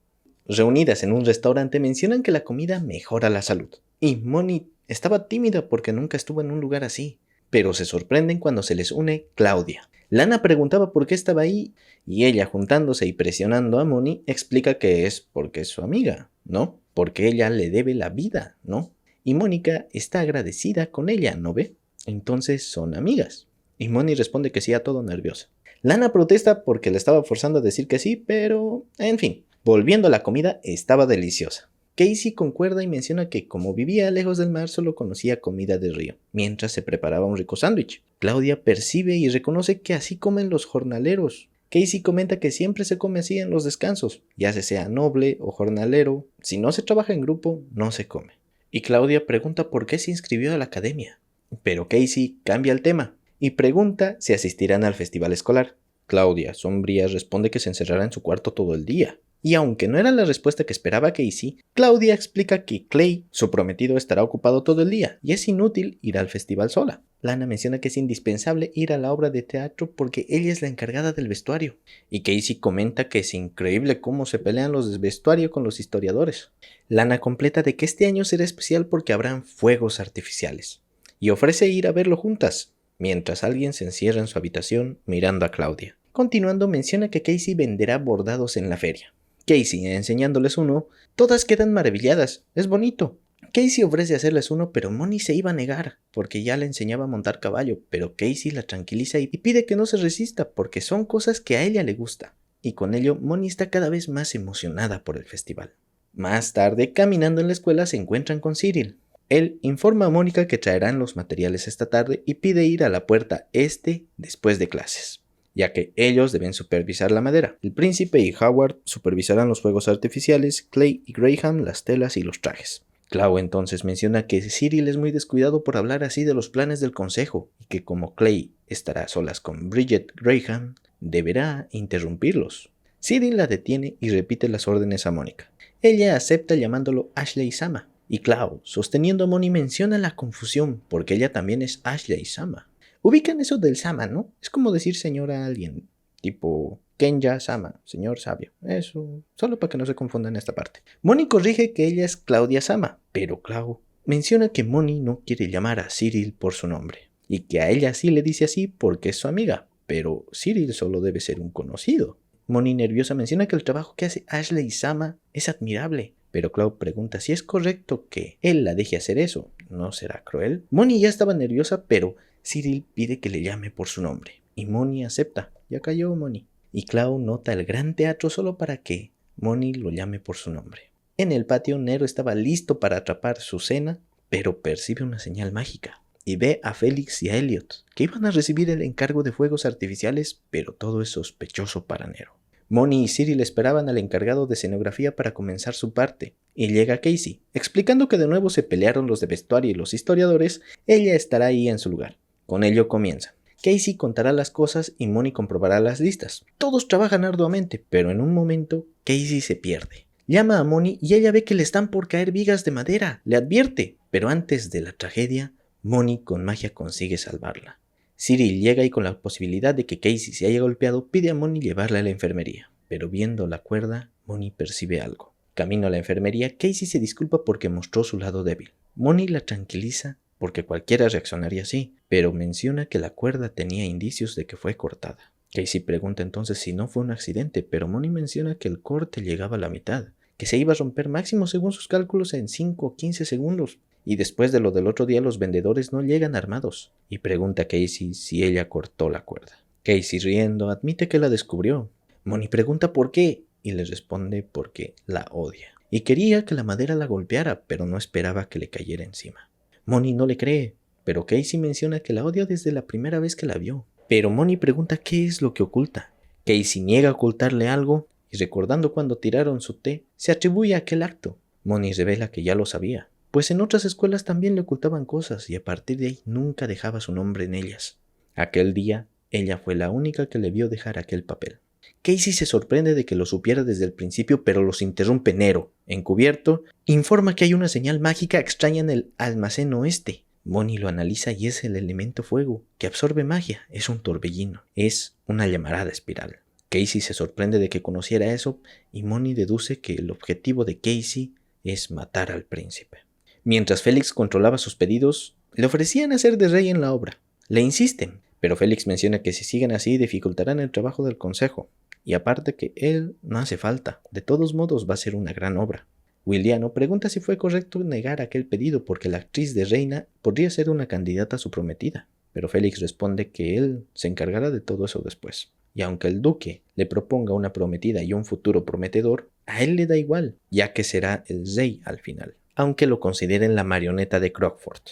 Reunidas en un restaurante mencionan que la comida mejora la salud, y Moni estaba tímida porque nunca estuvo en un lugar así, pero se sorprenden cuando se les une Claudia. Lana preguntaba por qué estaba ahí, y ella, juntándose y presionando a Moni, explica que es porque es su amiga, ¿no? Porque ella le debe la vida, ¿no? Y Mónica está agradecida con ella, ¿no ve? Entonces son amigas. Y Moni responde que sí a todo nerviosa. Lana protesta porque le estaba forzando a decir que sí, pero en fin. Volviendo a la comida, estaba deliciosa. Casey concuerda y menciona que como vivía lejos del mar solo conocía comida de río, mientras se preparaba un rico sándwich. Claudia percibe y reconoce que así comen los jornaleros. Casey comenta que siempre se come así en los descansos, ya sea noble o jornalero. Si no se trabaja en grupo, no se come. Y Claudia pregunta por qué se inscribió a la academia. Pero Casey cambia el tema y pregunta si asistirán al festival escolar. Claudia, sombría, responde que se encerrará en su cuarto todo el día. Y aunque no era la respuesta que esperaba Casey, Claudia explica que Clay, su prometido, estará ocupado todo el día y es inútil ir al festival sola. Lana menciona que es indispensable ir a la obra de teatro porque ella es la encargada del vestuario. Y Casey comenta que es increíble cómo se pelean los de vestuario con los historiadores. Lana completa de que este año será especial porque habrán fuegos artificiales. Y ofrece ir a verlo juntas, mientras alguien se encierra en su habitación mirando a Claudia. Continuando menciona que Casey venderá bordados en la feria. Casey enseñándoles uno, todas quedan maravilladas, es bonito. Casey ofrece hacerles uno, pero Moni se iba a negar, porque ya le enseñaba a montar caballo, pero Casey la tranquiliza y pide que no se resista, porque son cosas que a ella le gusta. Y con ello, Moni está cada vez más emocionada por el festival. Más tarde, caminando en la escuela, se encuentran con Cyril. Él informa a Mónica que traerán los materiales esta tarde y pide ir a la puerta este después de clases, ya que ellos deben supervisar la madera. El príncipe y Howard supervisarán los fuegos artificiales, Clay y Graham las telas y los trajes. Clau entonces menciona que Cyril es muy descuidado por hablar así de los planes del consejo y que como Clay estará a solas con Bridget Graham, deberá interrumpirlos. Cyril la detiene y repite las órdenes a Mónica. Ella acepta llamándolo Ashley Sama, y Clau, sosteniendo a Moni, menciona la confusión porque ella también es Ashley Sama. Ubican eso del Sama, ¿no? Es como decir señora a alguien, tipo Kenya Sama, señor sabio. Eso, solo para que no se confundan esta parte. Moni corrige que ella es Claudia Sama, pero Clau menciona que Moni no quiere llamar a Cyril por su nombre, y que a ella sí le dice así porque es su amiga, pero Cyril solo debe ser un conocido. Moni nerviosa menciona que el trabajo que hace Ashley Sama es admirable, pero Clau pregunta si es correcto que él la deje hacer eso. ¿No será cruel? Moni ya estaba nerviosa, pero Cyril pide que le llame por su nombre, y Moni acepta. Ya cayó Moni. Y Clau nota el gran teatro solo para que Moni lo llame por su nombre. En el patio, Nero estaba listo para atrapar su cena, pero percibe una señal mágica y ve a Félix y a Elliot, que iban a recibir el encargo de fuegos artificiales, pero todo es sospechoso para Nero. Moni y Cyril esperaban al encargado de escenografía para comenzar su parte, y llega Casey, explicando que de nuevo se pelearon los de vestuario y los historiadores. Ella estará ahí en su lugar. Con ello comienza. Casey contará las cosas y Moni comprobará las listas. Todos trabajan arduamente, pero en un momento Casey se pierde. Llama a Moni y ella ve que le están por caer vigas de madera. Le advierte, pero antes de la tragedia, Moni con magia consigue salvarla. Cyril llega y con la posibilidad de que Casey se haya golpeado, pide a Moni llevarla a la enfermería. Pero viendo la cuerda, Moni percibe algo. Camino a la enfermería, Casey se disculpa porque mostró su lado débil. Moni la tranquiliza porque cualquiera reaccionaría así, pero menciona que la cuerda tenía indicios de que fue cortada. Casey pregunta entonces si no fue un accidente, pero Moni menciona que el corte llegaba a la mitad, que se iba a romper máximo según sus cálculos en 5 o 15 segundos. Y después de lo del otro día los vendedores no llegan armados. Y pregunta a Casey si ella cortó la cuerda. Casey, riendo, admite que la descubrió. Moni pregunta por qué y le responde porque la odia. Y quería que la madera la golpeara, pero no esperaba que le cayera encima. Moni no le cree, pero Casey menciona que la odia desde la primera vez que la vio. Pero Moni pregunta qué es lo que oculta. Casey niega a ocultarle algo y recordando cuando tiraron su té, se atribuye a aquel acto. Moni revela que ya lo sabía, pues en otras escuelas también le ocultaban cosas y a partir de ahí nunca dejaba su nombre en ellas. Aquel día, ella fue la única que le vio dejar aquel papel. Casey se sorprende de que lo supiera desde el principio, pero los interrumpe Nero. Encubierto, informa que hay una señal mágica extraña en el almacén oeste. Moni lo analiza y es el elemento fuego, que absorbe magia. Es un torbellino. Es una llamarada espiral. Casey se sorprende de que conociera eso y Moni deduce que el objetivo de Casey es matar al príncipe. Mientras Félix controlaba sus pedidos, le ofrecían hacer de rey en la obra. Le insisten, pero Félix menciona que si siguen así dificultarán el trabajo del consejo. Y aparte que él no hace falta, de todos modos va a ser una gran obra. Williano pregunta si fue correcto negar aquel pedido porque la actriz de reina podría ser una candidata a su prometida, pero Félix responde que él se encargará de todo eso después. Y aunque el duque le proponga una prometida y un futuro prometedor, a él le da igual, ya que será el rey al final, aunque lo consideren la marioneta de Crockford.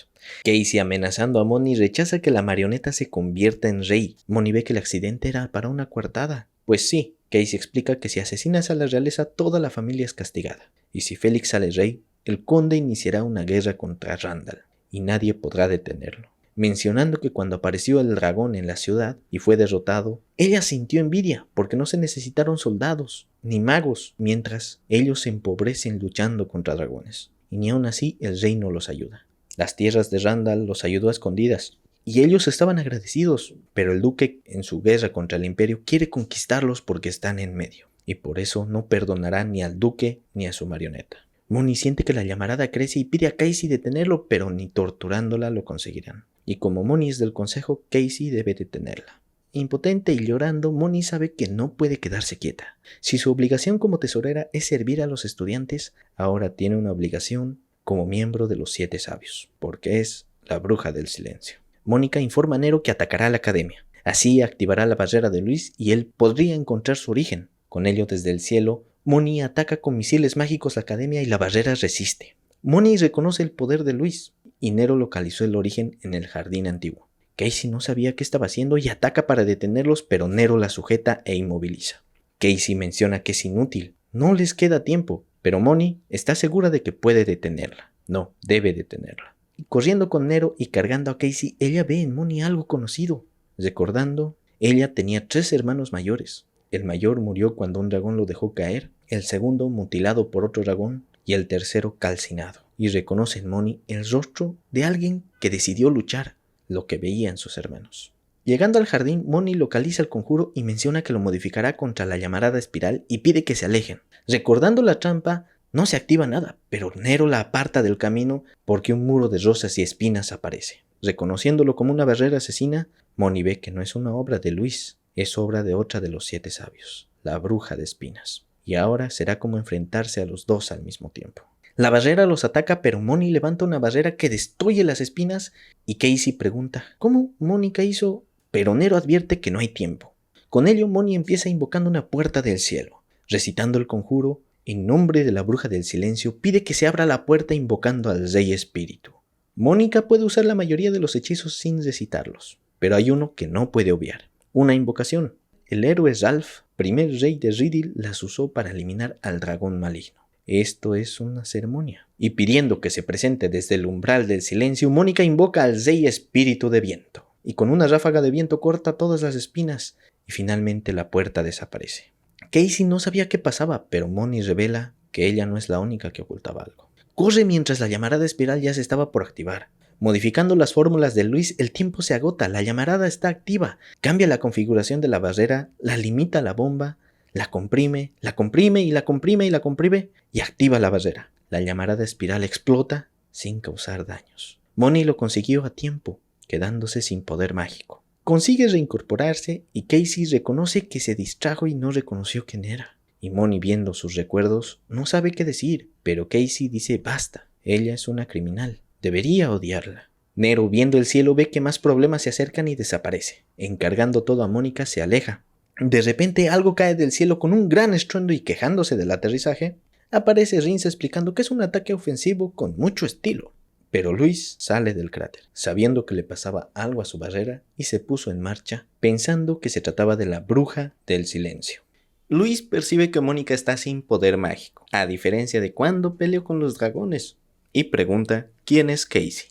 Casey, amenazando a Moni, rechaza que la marioneta se convierta en rey. Moni ve que el accidente era para una coartada. Pues sí, Casey explica que si asesinas a la realeza, toda la familia es castigada. Y si Félix sale rey, el conde iniciará una guerra contra Randall, y nadie podrá detenerlo. Mencionando que cuando apareció el dragón en la ciudad y fue derrotado, ella sintió envidia porque no se necesitaron soldados ni magos, mientras ellos se empobrecen luchando contra dragones. Y ni aun así el rey no los ayuda. Las tierras de Randall los ayudó a escondidas, y ellos estaban agradecidos, pero el duque en su guerra contra el imperio quiere conquistarlos porque están en medio, y por eso no perdonará ni al duque ni a su marioneta. Moni siente que la llamarada crece y pide a Casey detenerlo, pero ni torturándola lo conseguirán. Y como Moni es del consejo, Casey debe detenerla. Impotente y llorando, Moni sabe que no puede quedarse quieta. Si su obligación como tesorera es servir a los estudiantes, ahora tiene una obligación como miembro de los 7 sabios, porque es la bruja del silencio. Mónica informa a Nero que atacará a la academia. Así activará la barrera de Luis y él podría encontrar su origen. Con ello desde el cielo, Moni ataca con misiles mágicos la academia y la barrera resiste. Moni reconoce el poder de Luis y Nero localizó el origen en el jardín antiguo. Casey no sabía qué estaba haciendo y ataca para detenerlos, pero Nero la sujeta e inmoviliza. Casey menciona que es inútil, no les queda tiempo, pero Moni está segura de que puede detenerla. No, debe detenerla. Corriendo con Nero y cargando a Casey, ella ve en Moni algo conocido. Recordando, ella tenía 3 hermanos mayores. El mayor murió cuando un dragón lo dejó caer, el segundo mutilado por otro dragón y el tercero calcinado. Y reconoce en Moni el rostro de alguien que decidió luchar, lo que veía en sus hermanos. Llegando al jardín, Moni localiza el conjuro y menciona que lo modificará contra la llamarada espiral y pide que se alejen. Recordando la trampa, no se activa nada, pero Nero la aparta del camino porque un muro de rosas y espinas aparece. Reconociéndolo como una barrera asesina, Moni ve que no es una obra de Luis, es obra de otra de los 7 sabios, la bruja de espinas. Y ahora será como enfrentarse a los 2 al mismo tiempo. La barrera los ataca, pero Moni levanta una barrera que destruye las espinas y Casey pregunta ¿cómo Mónica hizo? Pero Nero advierte que no hay tiempo. Con ello, Moni empieza invocando una puerta del cielo. Recitando el conjuro, en nombre de la bruja del silencio, pide que se abra la puerta invocando al rey espíritu. Mónica puede usar la mayoría de los hechizos sin recitarlos, pero hay uno que no puede obviar. Una invocación. El héroe Ralph, primer rey de Riddle, las usó para eliminar al dragón maligno. Esto es una ceremonia. Y pidiendo que se presente desde el umbral del silencio, Mónica invoca al rey espíritu de viento. Y con una ráfaga de viento corta todas las espinas y finalmente la puerta desaparece. Casey no sabía qué pasaba, pero Moni revela que ella no es la única que ocultaba algo. Corre mientras la llamarada espiral ya se estaba por activar. Modificando las fórmulas de Luis, el tiempo se agota, la llamarada está activa. Cambia la configuración de la barrera, la limita la bomba, la comprime y la comprime y la comprime y activa la barrera. La llamarada espiral explota sin causar daños. Moni lo consiguió a tiempo, quedándose sin poder mágico. Consigue reincorporarse y Casey reconoce que se distrajo y no reconoció quién era. Y Moni, viendo sus recuerdos, no sabe qué decir, pero Casey dice basta, ella es una criminal, debería odiarla. Nero, viendo el cielo, ve que más problemas se acercan y desaparece. Encargando todo a Mónica, se aleja. De repente algo cae del cielo con un gran estruendo y quejándose del aterrizaje, aparece Rince explicando que es un ataque ofensivo con mucho estilo. Pero Luis sale del cráter, sabiendo que le pasaba algo a su barrera, y se puso en marcha, pensando que se trataba de la bruja del silencio. Luis percibe que Mónica está sin poder mágico, a diferencia de cuando peleó con los dragones, y pregunta quién es Casey.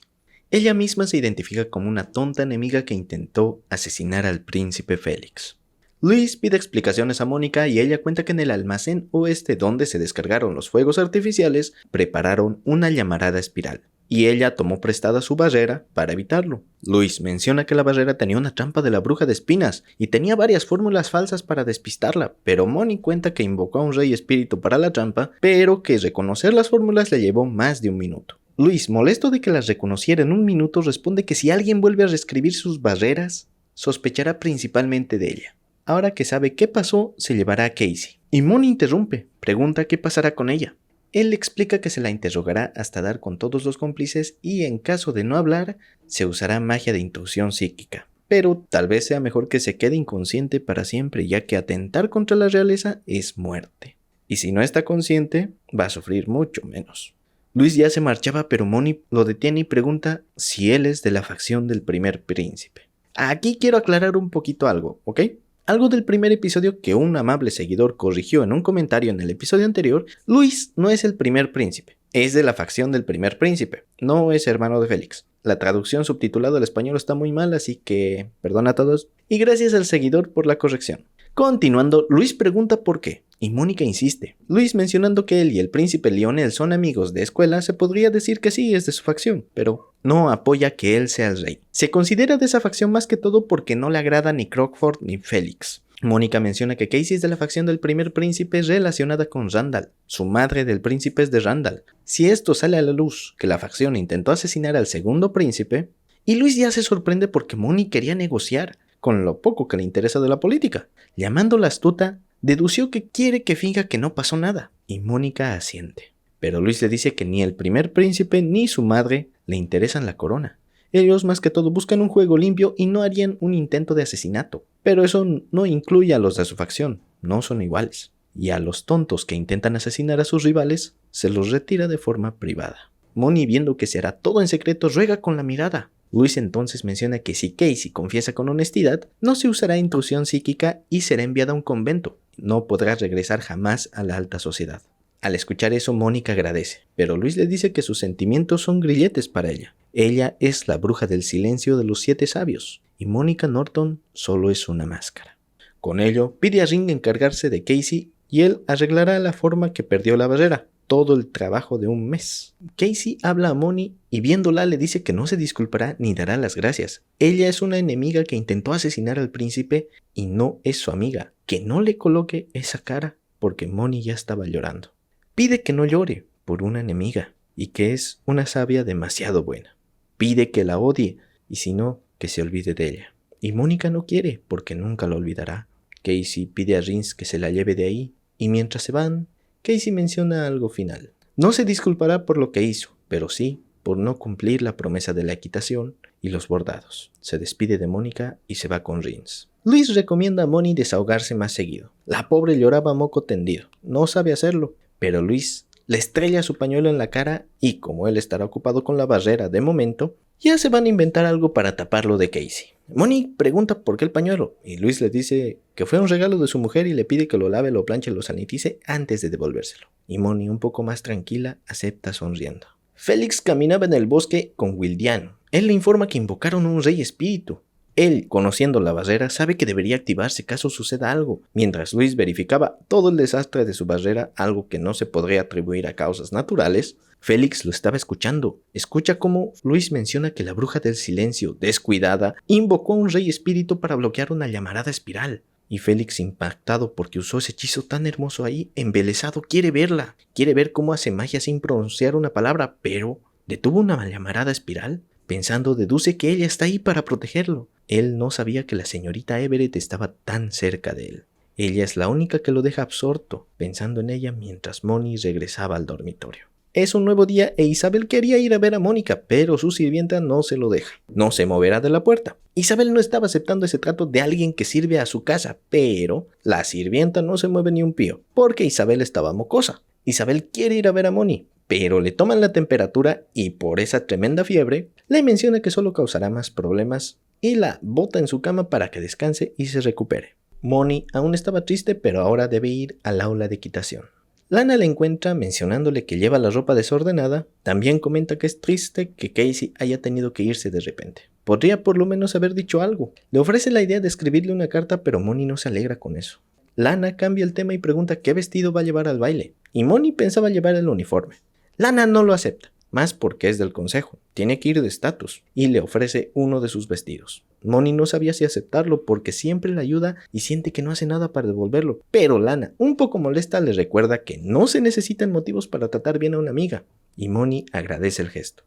Ella misma se identifica como una tonta enemiga que intentó asesinar al príncipe Félix. Luis pide explicaciones a Mónica y ella cuenta que en el almacén oeste donde se descargaron los fuegos artificiales, prepararon una llamarada espiral. Y ella tomó prestada su barrera para evitarlo. Luis menciona que la barrera tenía una trampa de la bruja de espinas y tenía varias fórmulas falsas para despistarla, pero Moni cuenta que invocó a un rey espíritu para la trampa, pero que reconocer las fórmulas le llevó más de un minuto. Luis, molesto de que las reconociera en un minuto, responde que si alguien vuelve a reescribir sus barreras, sospechará principalmente de ella. Ahora que sabe qué pasó, se llevará a Casey. Y Moni interrumpe, pregunta qué pasará con ella. Él le explica que se la interrogará hasta dar con todos los cómplices y en caso de no hablar, se usará magia de intuición psíquica. Pero tal vez sea mejor que se quede inconsciente para siempre, ya que atentar contra la realeza es muerte. Y si no está consciente, va a sufrir mucho menos. Luis ya se marchaba, pero Moni lo detiene y pregunta si él es de la facción del primer príncipe. Aquí quiero aclarar un poquito algo, ¿ok? Algo del primer episodio que un amable seguidor corrigió en un comentario en el episodio anterior. Luis no es el primer príncipe, es de la facción del primer príncipe, no es hermano de Félix. La traducción subtitulada al español está muy mal, así que perdón a todos. Y gracias al seguidor por la corrección. Continuando, Luis pregunta por qué, y Mónica insiste. Luis, mencionando que él y el príncipe Lionel son amigos de escuela, se podría decir que sí es de su facción, pero no apoya que él sea el rey. Se considera de esa facción más que todo porque no le agrada ni Crockford ni Félix. Mónica menciona que Casey es de la facción del primer príncipe relacionada con Randall. Su madre del príncipe es de Randall. Si esto sale a la luz, que la facción intentó asesinar al segundo príncipe, y Luis ya se sorprende porque Moni quería negociar. con lo poco que le interesa de la política. Llamándola astuta, dedució que quiere que finja que no pasó nada, y Mónica asiente. Pero Luis le dice que ni el primer príncipe ni su madre le interesan la corona. Ellos más que todo buscan un juego limpio y no harían un intento de asesinato. Pero eso no incluye a los de su facción, no son iguales. Y a los tontos que intentan asesinar a sus rivales, se los retira de forma privada. Moni, viendo que se hará todo en secreto, ruega con la mirada. Luis entonces menciona que si Casey confiesa con honestidad, no se usará intrusión psíquica y será enviada a un convento. No podrá regresar jamás a la alta sociedad. Al escuchar eso, Mónica agradece, pero Luis le dice que sus sentimientos son grilletes para ella. Ella es la bruja del silencio de los 7 sabios, y Mónica Norton solo es una máscara. Con ello, pide a Ring encargarse de Casey y él arreglará la forma que perdió la barrera. Todo el trabajo de un mes. Casey habla a Moni y viéndola le dice que no se disculpará ni dará las gracias. Ella es una enemiga que intentó asesinar al príncipe y no es su amiga. Que no le coloque esa cara porque Moni ya estaba llorando. Pide que no llore por una enemiga y que es una sabia demasiado buena. Pide que la odie y si no, que se olvide de ella. Y Mónica no quiere porque nunca lo olvidará. Casey pide a Rins que se la lleve de ahí y mientras se van, Casey menciona algo final. No se disculpará por lo que hizo, pero sí por no cumplir la promesa de la equitación y los bordados. Se despide de Mónica y se va con Rins. Luis recomienda a Moni desahogarse más seguido. La pobre lloraba a moco tendido. No sabe hacerlo, pero Luis le estrella su pañuelo en la cara y como él estará ocupado con la barrera de momento, ya se van a inventar algo para taparlo de Casey. Moni pregunta por qué el pañuelo y Luis le dice que fue un regalo de su mujer y le pide que lo lave, lo planche, lo sanitice antes de devolvérselo. Y Moni, un poco más tranquila, acepta sonriendo. Félix caminaba en el bosque con Wildiano. Él le informa que invocaron un rey espíritu. Él, conociendo la barrera, sabe que debería activarse caso suceda algo, mientras Luis verificaba todo el desastre de su barrera, algo que no se podría atribuir a causas naturales. Félix lo estaba escuchando. Escucha cómo Luis menciona que la bruja del silencio, descuidada, invocó a un rey espíritu para bloquear una llamarada espiral. Y Félix, impactado porque usó ese hechizo tan hermoso ahí, embelesado, quiere verla. Quiere ver cómo hace magia sin pronunciar una palabra, pero ¿detuvo una llamarada espiral? Pensando, deduce que ella está ahí para protegerlo. Él no sabía que la señorita Everett estaba tan cerca de él. Ella es la única que lo deja absorto, pensando en ella mientras Moni regresaba al dormitorio. Es un nuevo día e Isabel quería ir a ver a Mónica, pero su sirvienta no se lo deja. No se moverá de la puerta. Isabel no estaba aceptando ese trato de alguien que sirve a su casa, pero la sirvienta no se mueve ni un pío, porque Isabel estaba mocosa. Isabel quiere ir a ver a Moni, pero le toman la temperatura y por esa tremenda fiebre, le menciona que solo causará más problemas y la bota en su cama para que descanse y se recupere. Moni aún estaba triste, pero ahora debe ir al aula de equitación. Lana le encuentra mencionándole que lleva la ropa desordenada. También comenta que es triste que Casey haya tenido que irse de repente. Podría por lo menos haber dicho algo. Le ofrece la idea de escribirle una carta, pero Moni no se alegra con eso. Lana cambia el tema y pregunta qué vestido va a llevar al baile. Y Moni pensaba llevar el uniforme. Lana no lo acepta, más porque es del consejo. Tiene que ir de estatus y le ofrece uno de sus vestidos. Moni no sabía si aceptarlo porque siempre le ayuda y siente que no hace nada para devolverlo. Pero Lana, un poco molesta, le recuerda que no se necesitan motivos para tratar bien a una amiga. Y Moni agradece el gesto.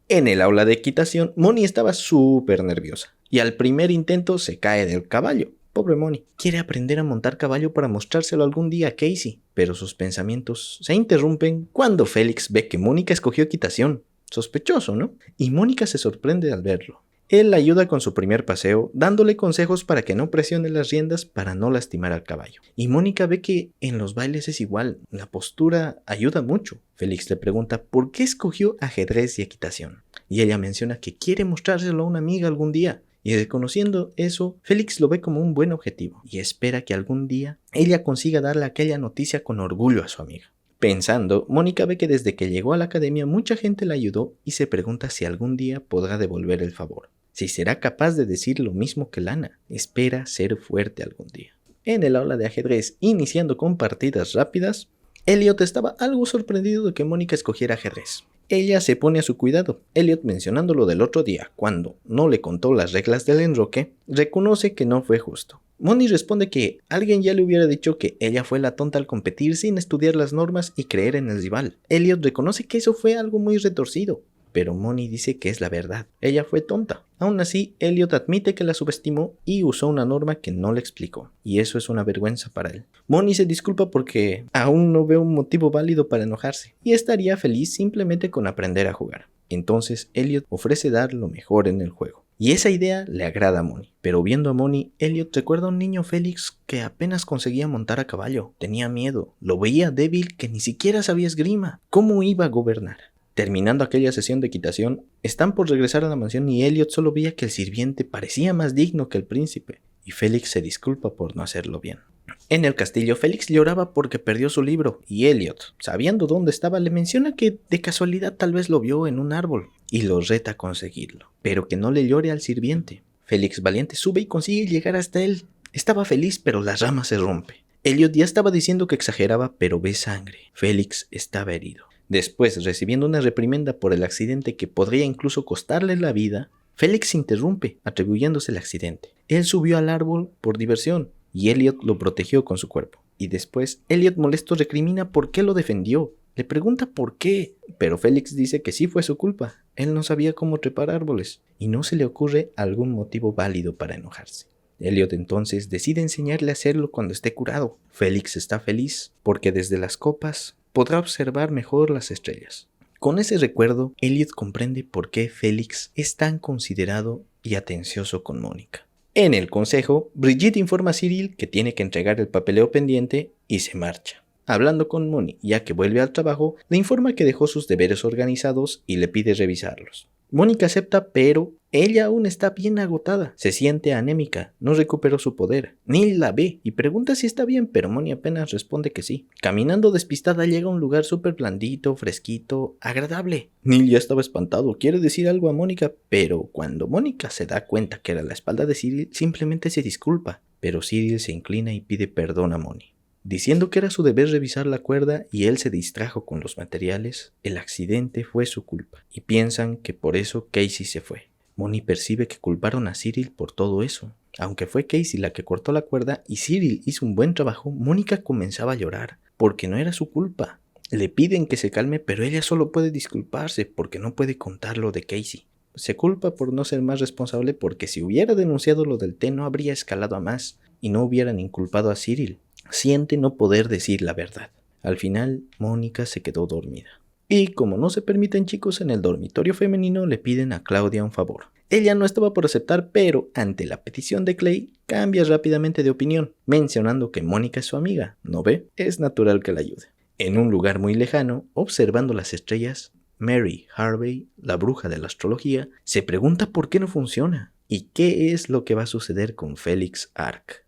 En el aula de equitación, Moni estaba súper nerviosa y al primer intento se cae del caballo. Pobre Moni, quiere aprender a montar caballo para mostrárselo algún día a Casey, pero sus pensamientos se interrumpen cuando Félix ve que Mónica escogió equitación. Sospechoso, ¿no? Y Mónica se sorprende al verlo. Él la ayuda con su primer paseo, dándole consejos para que no presione las riendas para no lastimar al caballo. Y Mónica ve que en los bailes es igual, la postura ayuda mucho. Félix le pregunta por qué escogió ajedrez y equitación. Y ella menciona que quiere mostrárselo a una amiga algún día. Y reconociendo eso, Félix lo ve como un buen objetivo y espera que algún día ella consiga darle aquella noticia con orgullo a su amiga. Pensando, Mónica ve que desde que llegó a la academia mucha gente la ayudó y se pregunta si algún día podrá devolver el favor. Si será capaz de decir lo mismo que Lana, espera ser fuerte algún día. En el aula de ajedrez, iniciando con partidas rápidas, Elliot estaba algo sorprendido de que Mónica escogiera ajedrez. Ella se pone a su cuidado. Elliot, mencionando lo del otro día, cuando no le contó las reglas del enroque, reconoce que no fue justo. Moni responde que alguien ya le hubiera dicho que ella fue la tonta al competir sin estudiar las normas y creer en el rival. Elliot reconoce que eso fue algo muy retorcido, pero Moni dice que es la verdad. Ella fue tonta. Aún así, Elliot admite que la subestimó y usó una norma que no le explicó, y eso es una vergüenza para él. Moni se disculpa porque aún no ve un motivo válido para enojarse, y estaría feliz simplemente con aprender a jugar. Entonces, Elliot ofrece dar lo mejor en el juego. Y esa idea le agrada a Moni. Pero viendo a Moni, Elliot recuerda a un niño Félix que apenas conseguía montar a caballo. Tenía miedo. Lo veía débil que ni siquiera sabía esgrima. ¿Cómo iba a gobernar? Terminando aquella sesión de equitación, están por regresar a la mansión y Elliot solo veía que el sirviente parecía más digno que el príncipe. Y Félix se disculpa por no hacerlo bien. En el castillo, Félix lloraba porque perdió su libro, y Elliot, sabiendo dónde estaba, le menciona que de casualidad tal vez lo vio en un árbol, y lo reta a conseguirlo, pero que no le llore al sirviente. Félix valiente sube y consigue llegar hasta él. Estaba feliz, pero la rama se rompe. Elliot ya estaba diciendo que exageraba, pero ve sangre. Félix estaba herido. Después, recibiendo una reprimenda por el accidente que podría incluso costarle la vida, Félix interrumpe, atribuyéndose el accidente. Él subió al árbol por diversión, y Elliot lo protegió con su cuerpo. Y después, Elliot molesto recrimina por qué lo defendió. Le pregunta por qué, pero Félix dice que sí fue su culpa. Él no sabía cómo trepar árboles, y no se le ocurre algún motivo válido para enojarse. Elliot entonces decide enseñarle a hacerlo cuando esté curado. Félix está feliz, porque desde las copas podrá observar mejor las estrellas. Con ese recuerdo, Elliot comprende por qué Félix es tan considerado y atencioso con Mónica. En el consejo, Brigitte informa a Cyril que tiene que entregar el papeleo pendiente y se marcha. Hablando con Moni, ya que vuelve al trabajo, le informa que dejó sus deberes organizados y le pide revisarlos. Mónica acepta, pero ella aún está bien agotada. Se siente anémica, no recuperó su poder. Neil la ve y pregunta si está bien, pero Moni apenas responde que sí. Caminando despistada llega a un lugar súper blandito, fresquito, agradable. Neil ya estaba espantado, quiere decir algo a Mónica, pero cuando Mónica se da cuenta que era la espalda de Cyril, simplemente se disculpa. Pero Cyril se inclina y pide perdón a Moni, diciendo que era su deber revisar la cuerda y él se distrajo con los materiales. El accidente fue su culpa y piensan que por eso Casey se fue. Moni percibe que culparon a Cyril por todo eso. Aunque fue Casey la que cortó la cuerda y Cyril hizo un buen trabajo, Mónica comenzaba a llorar porque no era su culpa. Le piden que se calme, pero ella solo puede disculparse porque no puede contar lo de Casey. Se culpa por no ser más responsable porque si hubiera denunciado lo del té no habría escalado a más y no hubieran inculpado a Cyril. Siente no poder decir la verdad. Al final, Mónica se quedó dormida. Y como no se permiten chicos en el dormitorio femenino, le piden a Claudia un favor. Ella no estaba por aceptar, pero ante la petición de Clay, cambia rápidamente de opinión, mencionando que Mónica es su amiga. ¿No ve? Es natural que la ayude. En un lugar muy lejano, observando las estrellas, Mary Harvey, la bruja de la astrología, se pregunta por qué no funciona y qué es lo que va a suceder con Félix Ark.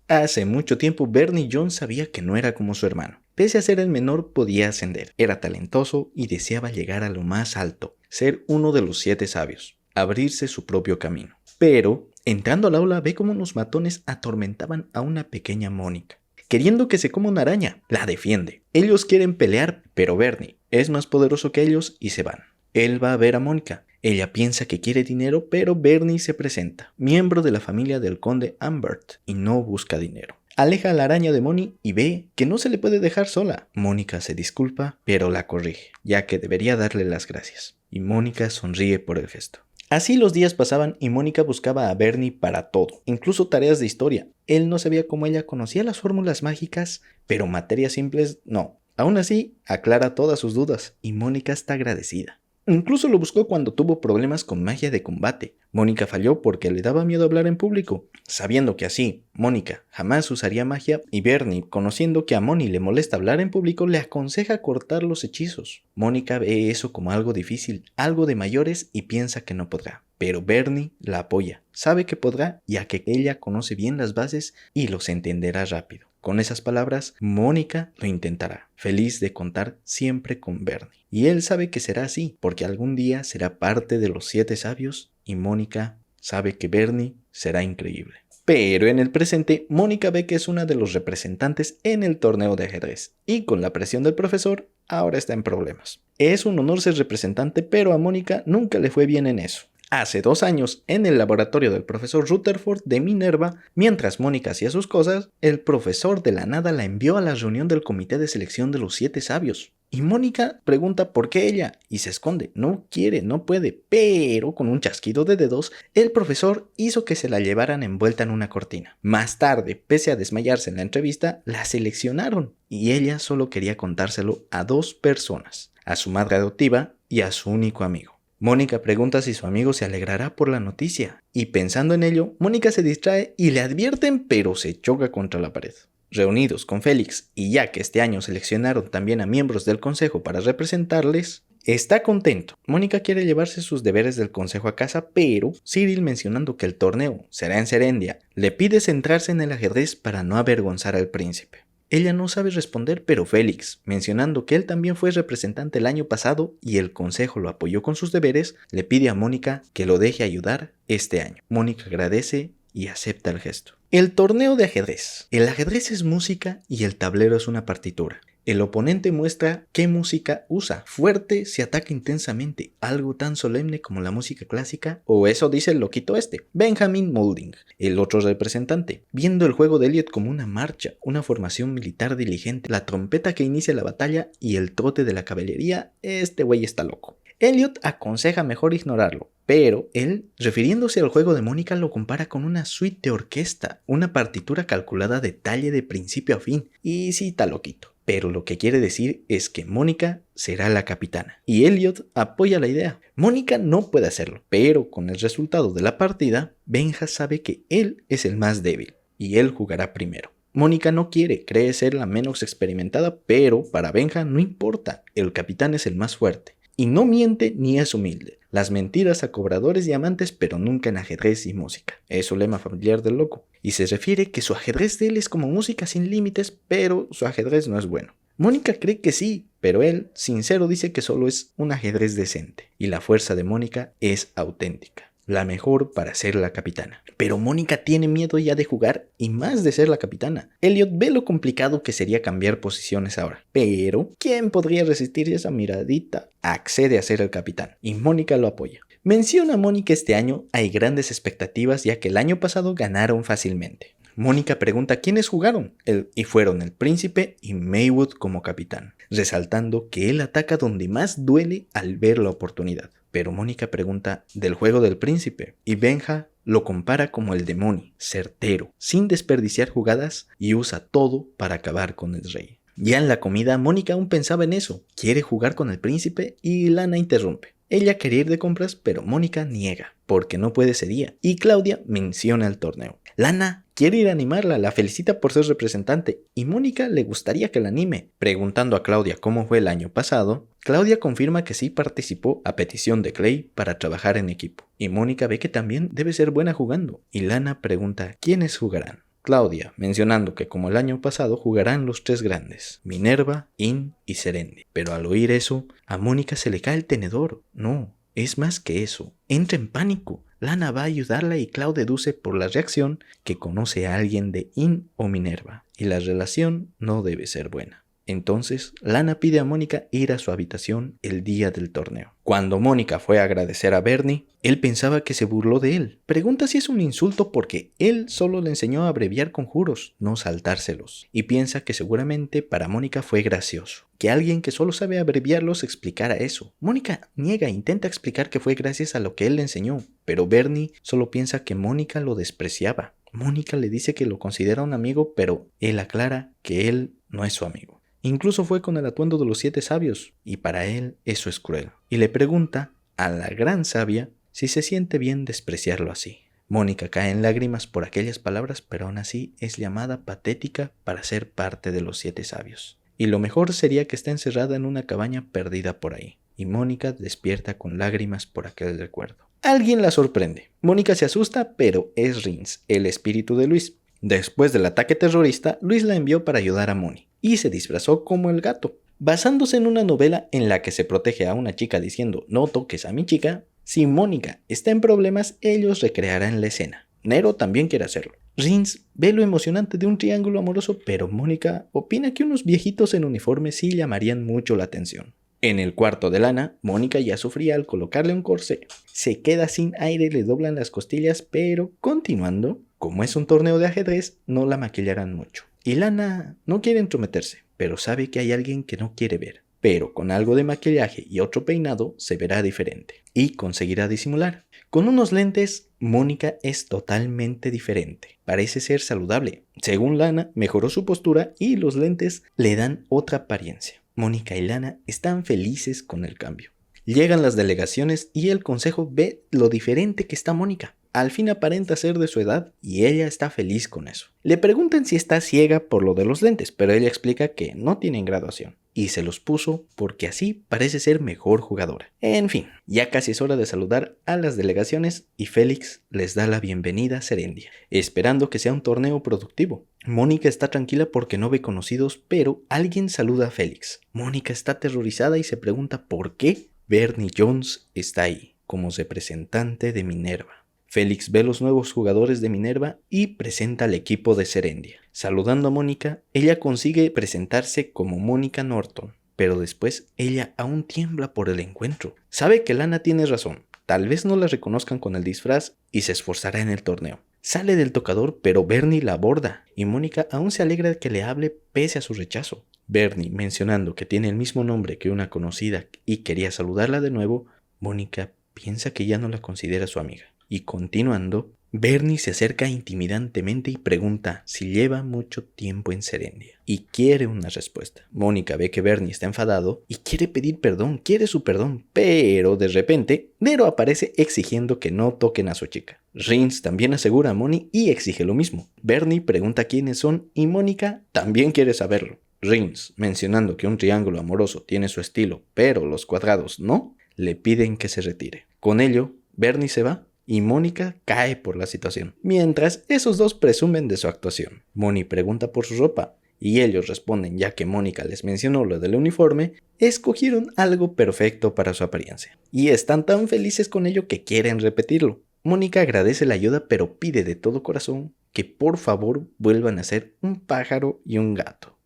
Hace mucho tiempo Bernie Jones sabía que no era como su hermano. Pese a ser el menor, podía ascender. Era talentoso y deseaba llegar a lo más alto, ser uno de los 7 sabios, abrirse su propio camino. Pero, entrando al aula, ve cómo unos matones atormentaban a una pequeña Mónica, queriendo que se coma una araña. La defiende. Ellos quieren pelear, pero Bernie es más poderoso que ellos y se van. Él va a ver a Mónica. Ella piensa que quiere dinero, pero Bernie se presenta, miembro de la familia del conde Ambert, y no busca dinero. Aleja a la araña de Moni y ve que no se le puede dejar sola. Mónica se disculpa, pero la corrige, ya que debería darle las gracias. Y Mónica sonríe por el gesto. Así los días pasaban y Mónica buscaba a Bernie para todo, incluso tareas de historia. Él no sabía cómo ella conocía las fórmulas mágicas, pero materias simples no. Aún así, aclara todas sus dudas y Mónica está agradecida. Incluso lo buscó cuando tuvo problemas con magia de combate. Mónica falló porque le daba miedo hablar en público, sabiendo que así Mónica jamás usaría magia, y Bernie, conociendo que a Moni le molesta hablar en público, le aconseja cortar los hechizos. Mónica ve eso como algo difícil, algo de mayores, y piensa que no podrá. Pero Bernie la apoya, sabe que podrá, ya que ella conoce bien las bases y los entenderá rápido. Con esas palabras, Mónica lo intentará, feliz de contar siempre con Bernie. Y él sabe que será así, porque algún día será parte de los 7 sabios, y Mónica sabe que Bernie será increíble. Pero en el presente, Mónica ve que es una de los representantes en el torneo de ajedrez, y con la presión del profesor, ahora está en problemas. Es un honor ser representante, pero a Mónica nunca le fue bien en eso. Hace 2 años, en el laboratorio del profesor Rutherford de Minerva, mientras Mónica hacía sus cosas, el profesor de la nada la envió a la reunión del comité de selección de los 7 sabios. Y Mónica pregunta por qué ella y se esconde. No quiere, no puede, pero con un chasquido de dedos, el profesor hizo que se la llevaran envuelta en una cortina. Más tarde, pese a desmayarse en la entrevista, la seleccionaron y ella solo quería contárselo a 2 personas, a su madre adoptiva y a su único amigo. Mónica pregunta si su amigo se alegrará por la noticia, y pensando en ello, Mónica se distrae y le advierten, pero se choca contra la pared. Reunidos con Félix, y ya que este año seleccionaron también a miembros del consejo para representarles, está contento. Mónica quiere llevarse sus deberes del consejo a casa, pero Cyril, mencionando que el torneo será en Serendia, le pide centrarse en el ajedrez para no avergonzar al príncipe. Ella no sabe responder, pero Félix, mencionando que él también fue representante el año pasado y el consejo lo apoyó con sus deberes, le pide a Mónica que lo deje ayudar este año. Mónica agradece y acepta el gesto. El torneo de ajedrez. El ajedrez es música y el tablero es una partitura. El oponente muestra qué música usa. Fuerte se ataca intensamente, algo tan solemne como la música clásica, o eso dice el loquito este, Benjamin Moulding, el otro representante, viendo el juego de Elliot como una marcha, una formación militar diligente, la trompeta que inicia la batalla y el trote de la caballería. Este güey está loco. Elliot aconseja mejor ignorarlo, pero él, refiriéndose al juego de Mónica, lo compara con una suite de orquesta, una partitura calculada de detalle de principio a fin, y sí está loquito. Pero lo que quiere decir es que Mónica será la capitana, y Elliot apoya la idea. Mónica no puede hacerlo, pero con el resultado de la partida, Benja sabe que él es el más débil, y él jugará primero. Mónica no quiere, cree ser la menos experimentada, pero para Benja no importa, el capitán es el más fuerte. Y no miente ni es humilde. Las mentiras a cobradores y amantes, pero nunca en ajedrez y música. Es su lema familiar del loco. Y se refiere que su ajedrez de él es como música sin límites, pero su ajedrez no es bueno. Mónica cree que sí, pero él, sincero, dice que solo es un ajedrez decente. Y la fuerza de Mónica es auténtica. La mejor para ser la capitana. Pero Mónica tiene miedo ya de jugar y más de ser la capitana. Elliot ve lo complicado que sería cambiar posiciones ahora. Pero, ¿quién podría resistir esa miradita? Accede a ser el capitán y Mónica lo apoya. Menciona a Mónica este año, hay grandes expectativas ya que el año pasado ganaron fácilmente. Mónica pregunta quiénes jugaron, y fueron el príncipe y Maywood como capitán, resaltando que él ataca donde más duele al ver la oportunidad. Pero Mónica pregunta del juego del príncipe y Benja lo compara como el demonio, certero, sin desperdiciar jugadas y usa todo para acabar con el rey. Ya en la comida, Mónica aún pensaba en eso, quiere jugar con el príncipe y Lana interrumpe. Ella quería ir de compras, pero Mónica niega, porque no puede ese día, y Claudia menciona el torneo. Lana quiere ir a animarla, la felicita por ser representante, y Mónica le gustaría que la anime. Preguntando a Claudia cómo fue el año pasado, Claudia confirma que sí participó a petición de Clay para trabajar en equipo, y Mónica ve que también debe ser buena jugando, y Lana pregunta quiénes jugarán. Claudia, mencionando que como el año pasado jugarán los 3 grandes, Minerva, In y Serendi. Pero al oír eso, a Mónica se le cae el tenedor. No, es más que eso. Entra en pánico. Lana va a ayudarla y Clau deduce por la reacción que conoce a alguien de In o Minerva, y la relación no debe ser buena. Entonces, Lana pide a Mónica ir a su habitación el día del torneo. Cuando Mónica fue a agradecer a Bernie, él pensaba que se burló de él. Pregunta si es un insulto porque él solo le enseñó a abreviar conjuros, no saltárselos. Y piensa que seguramente para Mónica fue gracioso que alguien que solo sabe abreviarlos explicara eso. Mónica niega e intenta explicar que fue gracias a lo que él le enseñó, pero Bernie solo piensa que Mónica lo despreciaba. Mónica le dice que lo considera un amigo, pero él aclara que él no es su amigo. Incluso fue con el atuendo de los 7 sabios, y para él eso es cruel. Y le pregunta a la gran sabia si se siente bien despreciarlo así. Mónica cae en lágrimas por aquellas palabras, pero aún así es llamada patética para ser parte de los 7 sabios. Y lo mejor sería que esté encerrada en una cabaña perdida por ahí. Y Mónica despierta con lágrimas por aquel recuerdo. Alguien la sorprende. Mónica se asusta, pero es Rins, el espíritu de Luis. Después del ataque terrorista, Luis la envió para ayudar a Moni, y se disfrazó como el gato. Basándose en una novela en la que se protege a una chica diciendo no toques a mi chica, si Mónica está en problemas, ellos recrearán la escena. Nero también quiere hacerlo. Rins ve lo emocionante de un triángulo amoroso, pero Mónica opina que unos viejitos en uniforme sí llamarían mucho la atención. En el cuarto de Lana, Mónica ya sufría al colocarle un corsé. Se queda sin aire, le doblan las costillas, pero continuando, como es un torneo de ajedrez, no la maquillarán mucho. Y Lana no quiere entrometerse, pero sabe que hay alguien que no quiere ver. pero con algo de maquillaje y otro peinado se verá diferente y conseguirá disimular. Con unos lentes, Mónica es totalmente diferente. Parece ser saludable. Según Lana, mejoró su postura y los lentes le dan otra apariencia. Mónica y Lana están felices con el cambio. Llegan las delegaciones y el consejo ve lo diferente que está Mónica. Al fin aparenta ser de su edad y ella está feliz con eso. Le preguntan si está ciega por lo de los lentes, pero ella explica que no tienen graduación y se los puso porque así parece ser mejor jugadora. En fin, ya casi es hora de saludar a las delegaciones y Félix les da la bienvenida a Serendia, esperando que sea un torneo productivo. Mónica está tranquila porque no ve conocidos, pero alguien saluda a Félix. Mónica está aterrorizada y se pregunta por qué Bernie Jones está ahí, como representante de Minerva. Félix ve los nuevos jugadores de Minerva y presenta al equipo de Serendia. Saludando a Mónica, ella consigue presentarse como Mónica Norton, pero después ella aún tiembla por el encuentro. Sabe que Lana tiene razón, tal vez no la reconozcan con el disfraz y se esforzará en el torneo. Sale del tocador, pero Bernie la aborda y Mónica aún se alegra de que le hable pese a su rechazo. Bernie, mencionando que tiene el mismo nombre que una conocida y quería saludarla de nuevo, Mónica piensa que ya no la considera su amiga. Y continuando, Bernie se acerca intimidantemente y pregunta si lleva mucho tiempo en Serendia y quiere una respuesta. Mónica ve que Bernie está enfadado y quiere pedir perdón, quiere su perdón, pero de repente Nero aparece exigiendo que no toquen a su chica. Rins también asegura a Moni y exige lo mismo. Bernie pregunta quiénes son y Mónica también quiere saberlo. Rins, mencionando que un triángulo amoroso tiene su estilo, pero los cuadrados no, le piden que se retire. Con ello, Bernie se va y Mónica cae por la situación, mientras esos dos presumen de su actuación. Moni pregunta por su ropa y ellos responden, ya que Mónica les mencionó lo del uniforme, escogieron algo perfecto para su apariencia y están tan felices con ello que quieren repetirlo. Mónica agradece la ayuda pero pide de todo corazón que por favor vuelvan a ser un pájaro y un gato.